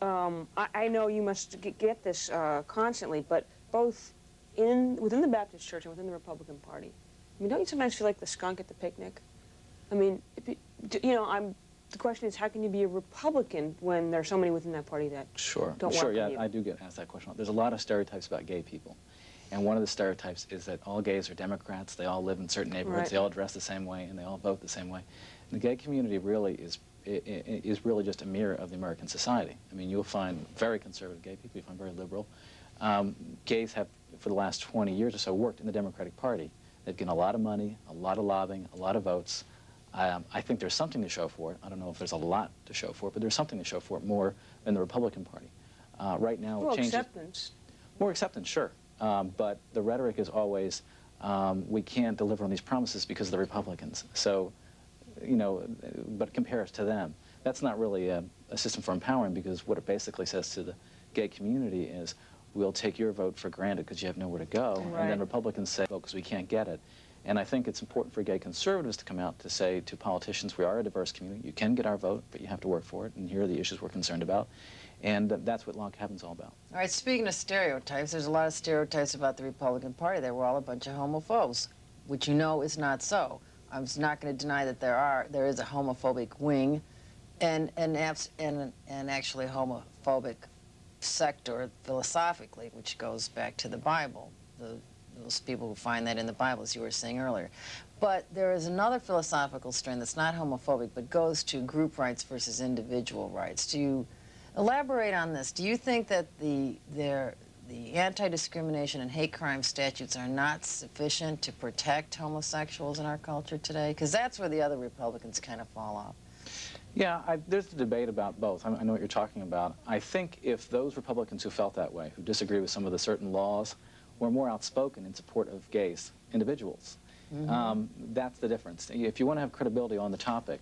I know you must get this constantly, but both within the Baptist Church and within the Republican Party, I mean, don't you sometimes feel like the skunk at the picnic? I mean, the question is, how can you be a Republican when there are so many within that party that don't Sure, welcome yeah, you? I do get asked that question. There's a lot of stereotypes about gay people. And one of the stereotypes is that all gays are Democrats, they all live in certain neighborhoods, Right. they all dress the same way, and they all vote the same way. And the gay community really is really just a mirror of the American society. I mean, you'll find very conservative gay people, you'll find very liberal. Gays have, for the last 20 years or so, worked in the Democratic Party. They've gotten a lot of money, a lot of lobbying, a lot of votes. I think there's something to show for it. I don't know if there's a lot to show for it, but there's something to show for it more than the Republican Party. Right now, Well, it changes. acceptance. More acceptance, sure. But the rhetoric is always, we can't deliver on these promises because of the Republicans. So, but compare us to them. That's not really a system for empowering, because what it basically says to the gay community is, we'll take your vote for granted because you have nowhere to go. Right. And then Republicans say, well, because we can't get it. And I think it's important for gay conservatives to come out to say to politicians, we are a diverse community. You can get our vote, but you have to work for it. And here are the issues we're concerned about. And that's what Log Cabin's all about. All right, speaking of stereotypes, there's a lot of stereotypes about the Republican Party. They were all a bunch of homophobes, which is not so. I'm just not going to deny that there is a homophobic wing and actually homophobic sector philosophically, which goes back to the Bible. those people who find that in the Bible, as you were saying earlier. But there is another philosophical strain that's not homophobic, but goes to group rights versus individual rights. Do you elaborate on this? Do you think that the anti-discrimination and hate crime statutes are not sufficient to protect homosexuals in our culture today? Because that's where the other Republicans kind of fall off. Yeah, there's a debate about both. I know what you're talking about. I think if those Republicans who felt that way, who disagree with some of the certain laws, were more outspoken in support of gays, individuals, that's the difference. If you want to have credibility on the topic,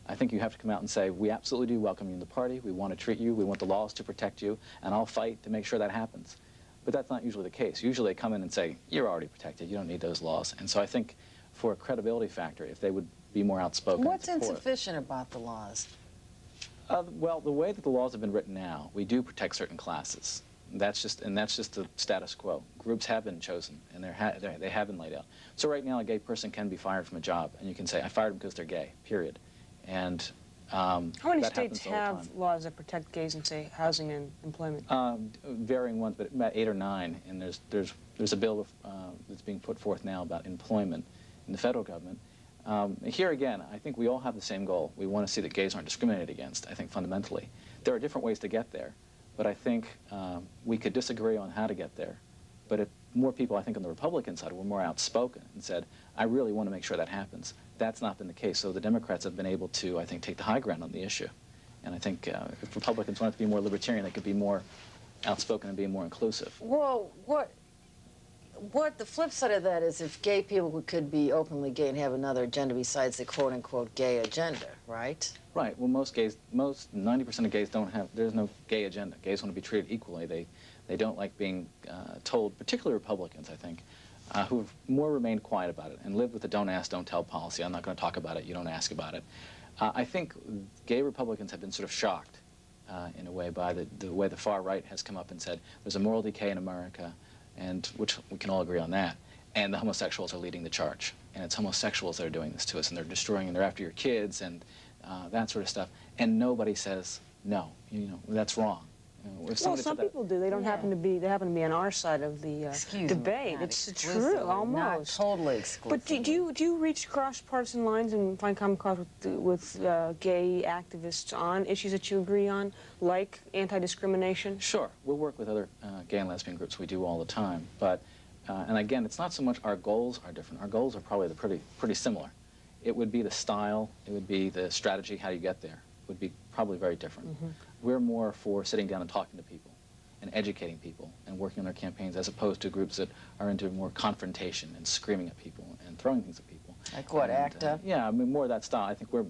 I think you have to come out and say, we absolutely do welcome you in the party, we want to treat you, we want the laws to protect you, and I'll fight to make sure that happens. But that's not usually the case. Usually they come in and say, you're already protected, you don't need those laws. And so I think for a credibility factor, if they would be more outspoken. What's insufficient about the laws? Well, the way that the laws have been written now, we do protect certain classes. That's just the status quo. Groups have been chosen, and they have been laid out. So right now, a gay person can be fired from a job, and you can say, I fired them because they're gay, period. And how many states have laws that protect gays in, say, housing and employment? Varying ones, but about 8 or 9. And there's a bill that's being put forth now about employment in the federal government. Here again, I think we all have the same goal. We want to see that gays aren't discriminated against, I think, fundamentally. There are different ways to get there, but I think we could disagree on how to get there. But if more people, I think, on the Republican side were more outspoken and said, I really want to make sure that happens. That's not been the case. So the Democrats have been able to, I think, take the high ground on the issue. And I think if Republicans wanted to be more libertarian, they could be more outspoken and be more inclusive. Well, what the flip side of that is if gay people could be openly gay and have another agenda besides the quote-unquote gay agenda, right? Right. Well, most 90% of gays don't have, there's no gay agenda. Gays want to be treated equally. They don't like being told, particularly Republicans, I think, who have more remained quiet about it and lived with the don't ask, don't tell policy. I'm not going to talk about it, you don't ask about it. I think gay Republicans have been sort of shocked in a way by the way the far right has come up and said there's a moral decay in America, and which we can all agree on that, and the homosexuals are leading the charge. And it's homosexuals that are doing this to us, and they're destroying, and they're after your kids, and that sort of stuff. And nobody says, no, that's wrong. Well, some people do. They don't happen to be. They happen to be on our side of the debate. It's true, almost. Not totally exclusive. But do you reach cross partisan lines and find common cause with gay activists on issues that you agree on, like anti-discrimination? Sure, we'll work with other gay and lesbian groups. We do all the time. But and again, it's not so much our goals are different. Our goals are probably pretty similar. It would be the style. It would be the strategy. How you get there would be probably very different. We're more for sitting down and talking to people and educating people and working on their campaigns as opposed to groups that are into more confrontation and screaming at people and throwing things at people. Like what, ACTA? Yeah, I mean, more of that style. I think we're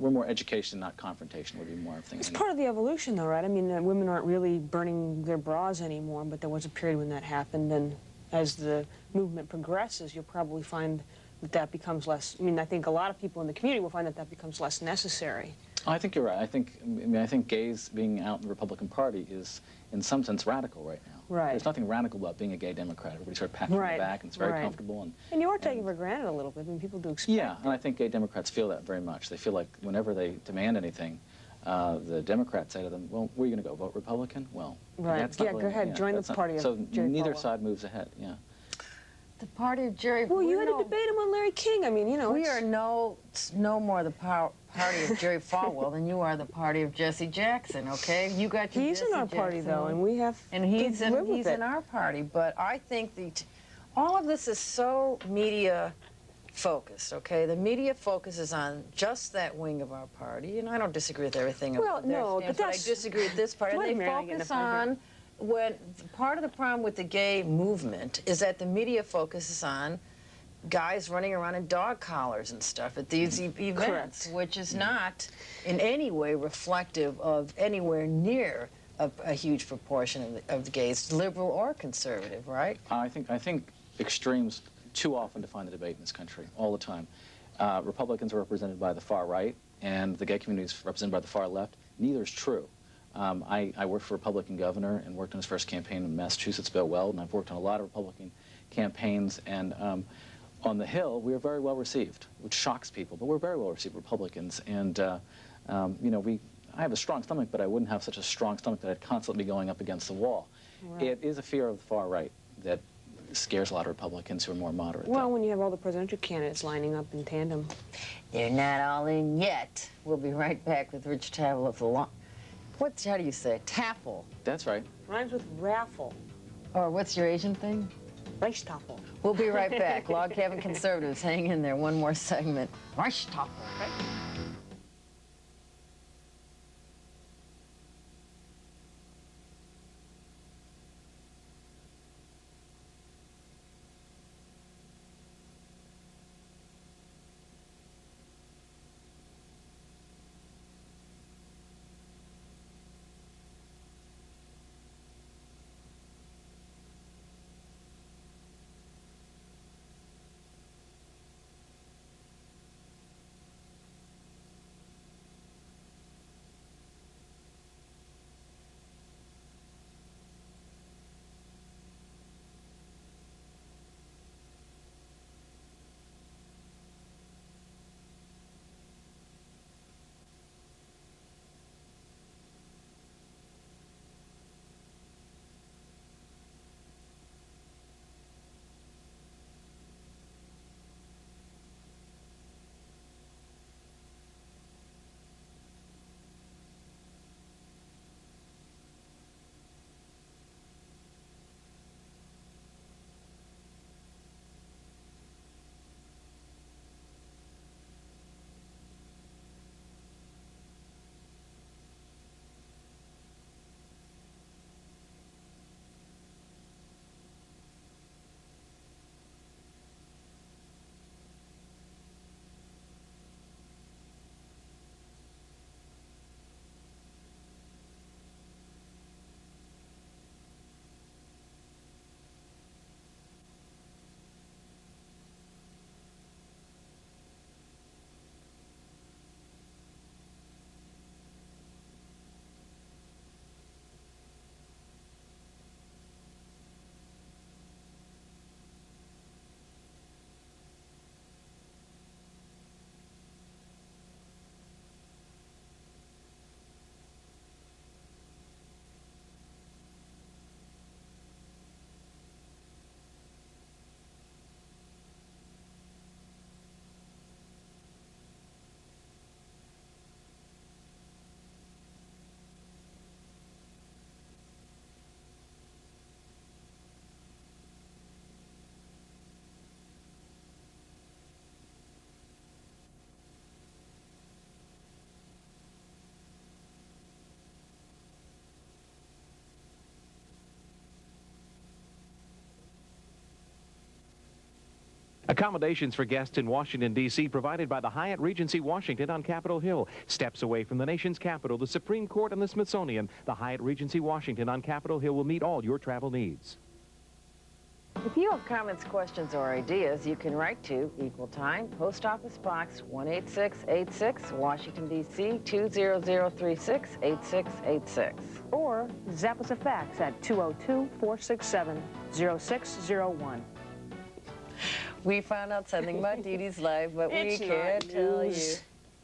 more education, not confrontation, would be more of things. It's part of the evolution, though, right? I mean, women aren't really burning their bras anymore, but there was a period when that happened, and as the movement progresses, you'll probably find that becomes less. I mean, I think a lot of people in the community will find that becomes less necessary. I think you're right. I think gays being out in the Republican Party is, in some sense, radical right now. Right. There's nothing radical about being a gay Democrat. Everybody sort of pats you on the back, and it's very comfortable. And you are taken for granted a little bit. I mean, people do expect. Yeah, and I think gay Democrats feel that very much. They feel like whenever they demand anything, the Democrats say to them, "Well, where are you going to go? Vote Republican?" Well, that's not really, go ahead. Join the party of Jerry neither Falwell. side moves ahead. Yeah. The party of Jerry. Well, you had to debate him on Larry King. I mean, we are no more the party of Jerry Falwell than you are the party of Jesse Jackson. Okay, you got your. He's in our party though, and we have. And he's in our party. But I think all of this is so media focused. Okay, the media focuses on just that wing of our party, and I don't disagree with everything. Well, no, but I disagree with this part. And they focus on. When part of the problem with the gay movement is that the media focuses on guys running around in dog collars and stuff at these events, which is not in any way reflective of anywhere near a huge proportion of the gays, liberal or conservative, right? I think extremes too often define the debate in this country all the time. Republicans are represented by the far right, and the gay community is represented by the far left. Neither is true. I worked for a Republican governor and worked on his first campaign in Massachusetts, Bill Weld, and I've worked on a lot of Republican campaigns. And on the Hill, we are very well received, which shocks people, but we're very well received Republicans. And I have a strong stomach, but I wouldn't have such a strong stomach that I'd constantly be going up against the wall. Right. It is a fear of the far right that scares a lot of Republicans who are more moderate. Well, when you have all the presidential candidates lining up in tandem. They're not all in yet. We'll be right back with Rich Tavel of the law. How do you say it? Taffel. That's right. Rhymes with raffle. Or what's your Asian thing? Reichstaffel. We'll be right back. Log Cabin Conservatives, hang in there. One more segment. Reichstaffel. Accommodations for guests in Washington, D.C. provided by the Hyatt Regency Washington on Capitol Hill. Steps away from the nation's capital, the Supreme Court and the Smithsonian, the Hyatt Regency Washington on Capitol Hill will meet all your travel needs. If you have comments, questions, or ideas, you can write to Equal Time, Post Office Box 18686, Washington, D.C. 20036, 8686. Or zap us a fax at 202-467-0601. We found out something about Dee Dee's life, but we can't tell you.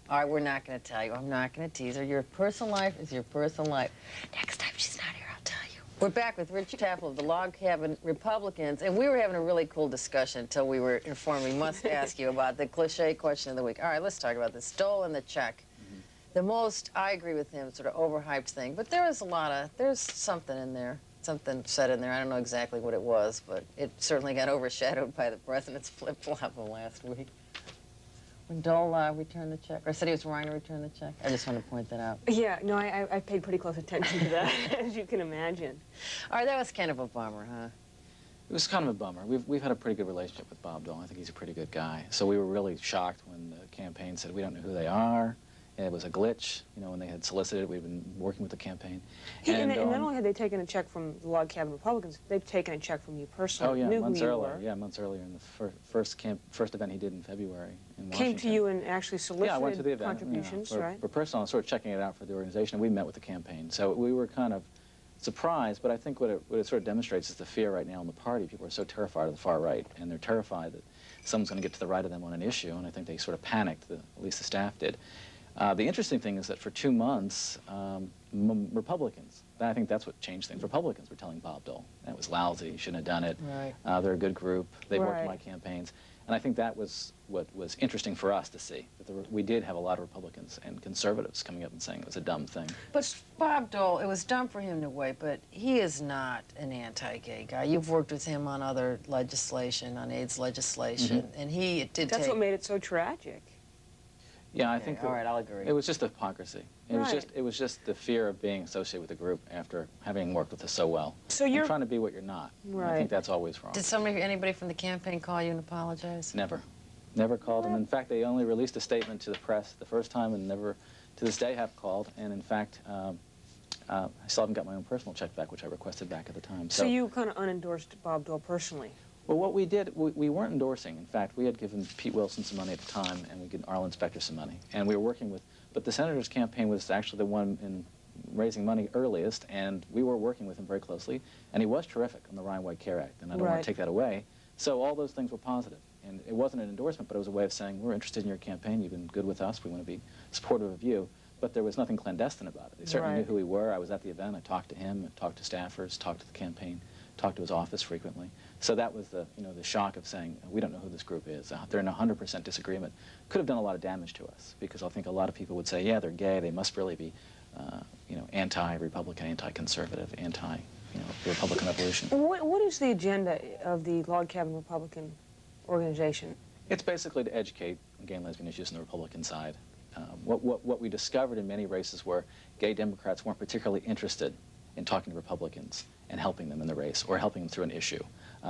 All right, we're not going to tell you. I'm not going to tease her. Your personal life is your personal life. Next time she's not here, I'll tell you. We're back with Rich Taffel of the Log Cabin Republicans, and we were having a really cool discussion until we were informed we must ask you about the cliche question of the week. All right, let's talk about this. Dole and the check. The most, I agree with him, sort of overhyped thing, but there was there's something in there. Something said in there. I don't know exactly what it was, but it certainly got overshadowed by the president's flip-flop of last week. When Dole returned the check, or said he was trying to return the check. I just want to point that out. Yeah, no, I paid pretty close attention to that, as you can imagine. All right, that was kind of a bummer, huh? It was kind of a bummer. We've had a pretty good relationship with Bob Dole. I think he's a pretty good guy. So we were really shocked when the campaign said, we don't know who they are. It was a glitch, you know, when they had solicited. We've been working with the campaign. And not only had they taken a check from the Log Cabin Republicans, they've taken a check from you personally. Oh, yeah, knew months who you earlier. were. Yeah, months earlier in the first event he did in February in Came Washington. to you and actually solicited yeah, I went to the event, contributions, for personal, sort of checking it out for the organization. We met with the campaign. So we were kind of surprised, but I think what it sort of demonstrates is the fear right now in the party. People are so terrified of the far right, and they're terrified that someone's going to get to the right of them on an issue, and I think they sort of panicked, at least the staff did. The interesting thing is that for 2 months, Republicans, I think that's what changed things. Republicans were telling Bob Dole that was lousy, shouldn't have done it. Right. They're a good group. They've worked in my Right. campaigns. And I think that was what was interesting for us to see, that we did have a lot of Republicans and conservatives coming up and saying it was a dumb thing. But Bob Dole, it was dumb for him to wait, but he is not an anti-gay guy. You've worked with him on other legislation, on AIDS legislation, and he did That's take... what made it so tragic. Yeah, I think all right, I'll agree. it was just hypocrisy. Right. It was just the fear of being associated with the group after having worked with us so well. So and you're- trying to be what you're not. And I Right. think that's always wrong. Did anybody from the campaign call you and apologize? Never. Never called them. In fact, they only released a statement to the press the first time and never, to this day, have called. And in fact, I still haven't got my own personal check back, which I requested back at the time. So you kind of unendorsed Bob Dole personally? Well, what we did, we weren't endorsing. In fact, we had given Pete Wilson some money at the time, and we gave Arlen Specter some money. And we were working with, but the senator's campaign was actually the one in raising money earliest, and we were working with him very closely. And he was terrific on the Ryan White Care Act, and I don't want Right. to take that away. So all those things were positive. And it wasn't an endorsement, but it was a way of saying, we're interested in your campaign, you've been good with us, we want to be supportive of you. But there was nothing clandestine about it. They certainly knew Right. who we were. I was at the event, I talked to him, I talked to staffers, talked to the campaign, talked to his office frequently. So that was the shock of saying, we don't know who this group is. They're in 100% disagreement. Could have done a lot of damage to us, because I think a lot of people would say, yeah, they're gay, they must really be anti-Republican, anti-conservative, the Republican Revolution. What is the agenda of the Log Cabin Republican organization? It's basically to educate on gay and lesbian issues on the Republican side. What we discovered in many races were gay Democrats weren't particularly interested in talking to Republicans and helping them in the race or helping them through an issue.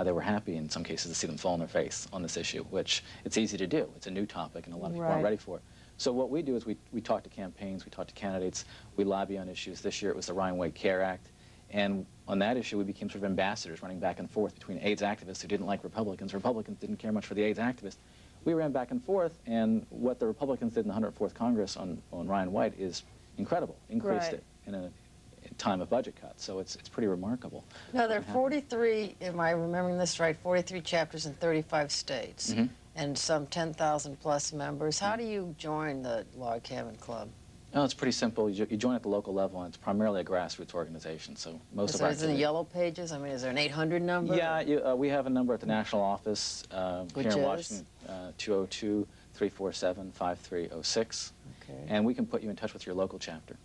They were happy in some cases to see them fall on their face on this issue, which it's easy to do. It's a new topic and a lot of people aren't ready for it. So what we do is we talk to campaigns, we talk to candidates, we lobby on issues. This year it was the Ryan White Care Act. And on that issue, we became sort of ambassadors running back and forth between AIDS activists who didn't like Republicans. Republicans didn't care much for the AIDS activists. We ran back and forth, and what the Republicans did in the 104th Congress on Ryan White is incredible. Increased it in a time of budget cuts, so it's pretty remarkable. Now, there are 43, am I remembering this right, 43 chapters in 35 states, and some 10,000 plus members. How do you join the Log Cabin Club? No, it's pretty simple. You join at the local level, and it's primarily a grassroots organization. So most of our Is it in the yellow pages? I mean, is there an 800 number? Yeah, we have a number at the national office Which here in is? Washington, 202-347-5306. Okay. And we can put you in touch with your local chapter,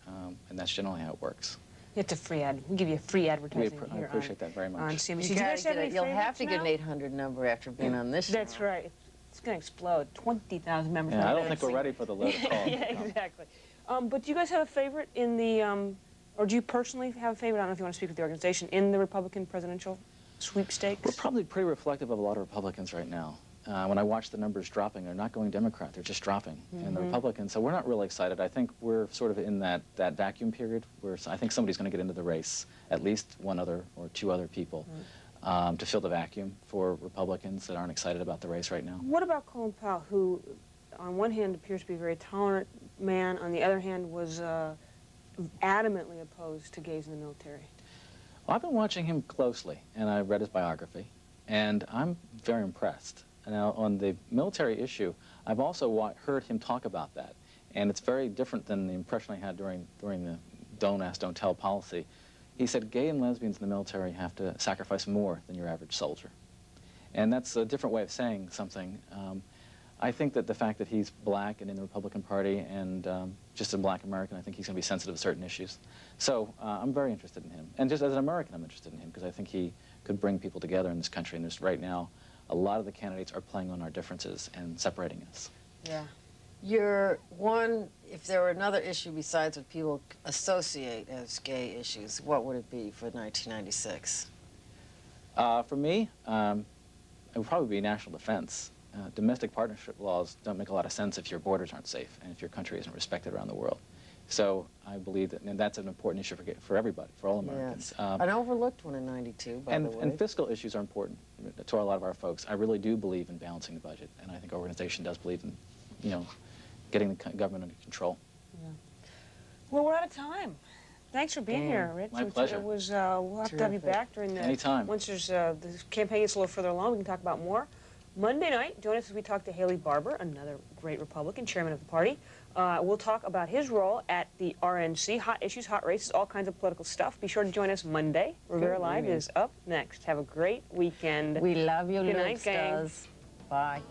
and that's generally how it works. It's a free ad. We'll give you a free advertising I here appreciate that very much. on CNBC. You Do you guys have any you'll have to favorites get an now? 800 number after being on this show. That's right. It's going to explode. 20,000 members. Yeah, I don't think we're ready for the load of calls. Yeah, exactly. But do you guys have a favorite in the, or do you personally have a favorite? I don't know if you want to speak with the organization in the Republican presidential sweepstakes. We're probably pretty reflective of a lot of Republicans right now. When I watch the numbers dropping, they're not going Democrat, they're just dropping. And the Republicans, so we're not really excited. I think we're sort of in that vacuum period where I think somebody's going to get into the race, at least one other or two other people, to fill the vacuum for Republicans that aren't excited about the race right now. What about Colin Powell, who on one hand appears to be a very tolerant man, on the other hand was adamantly opposed to gays in the military? Well, I've been watching him closely, and I read his biography, and I'm very impressed. Now, on the military issue, I've also heard him talk about that, and it's very different than the impression I had during the don't ask, don't tell policy. He said gay and lesbians in the military have to sacrifice more than your average soldier. And that's a different way of saying something. I think that the fact that he's black and in the Republican Party and just a black American, I think he's going to be sensitive to certain issues. So I'm very interested in him. And just as an American, I'm interested in him because I think he could bring people together in this country. And there's right now, a lot of the candidates are playing on our differences and separating us. Yeah. If there were another issue besides what people associate as gay issues, what would it be for 1996? For me, it would probably be national defense. Domestic partnership laws don't make a lot of sense if your borders aren't safe and if your country isn't respected around the world. So I believe that, and that's an important issue for everybody, for all Americans. Yes. An overlooked one in 92, by the way. And fiscal issues are important to a lot of our folks. I really do believe in balancing the budget, and I think our organization does believe in, getting the government under control. Yeah. Well, we're out of time. Thanks for being here, Rich. My pleasure. It was, we'll have to have you back during the... Anytime. Once there's, the campaign gets a little further along, we can talk about more. Monday night, join us as we talk to Haley Barbour, another great Republican, chairman of the party. We'll talk about his role at the RNC, hot issues, hot races, all kinds of political stuff. Be sure to join us Monday. Rivera Live is up next. Have a great weekend. We love you, Good night, gang. Lipsters. Bye.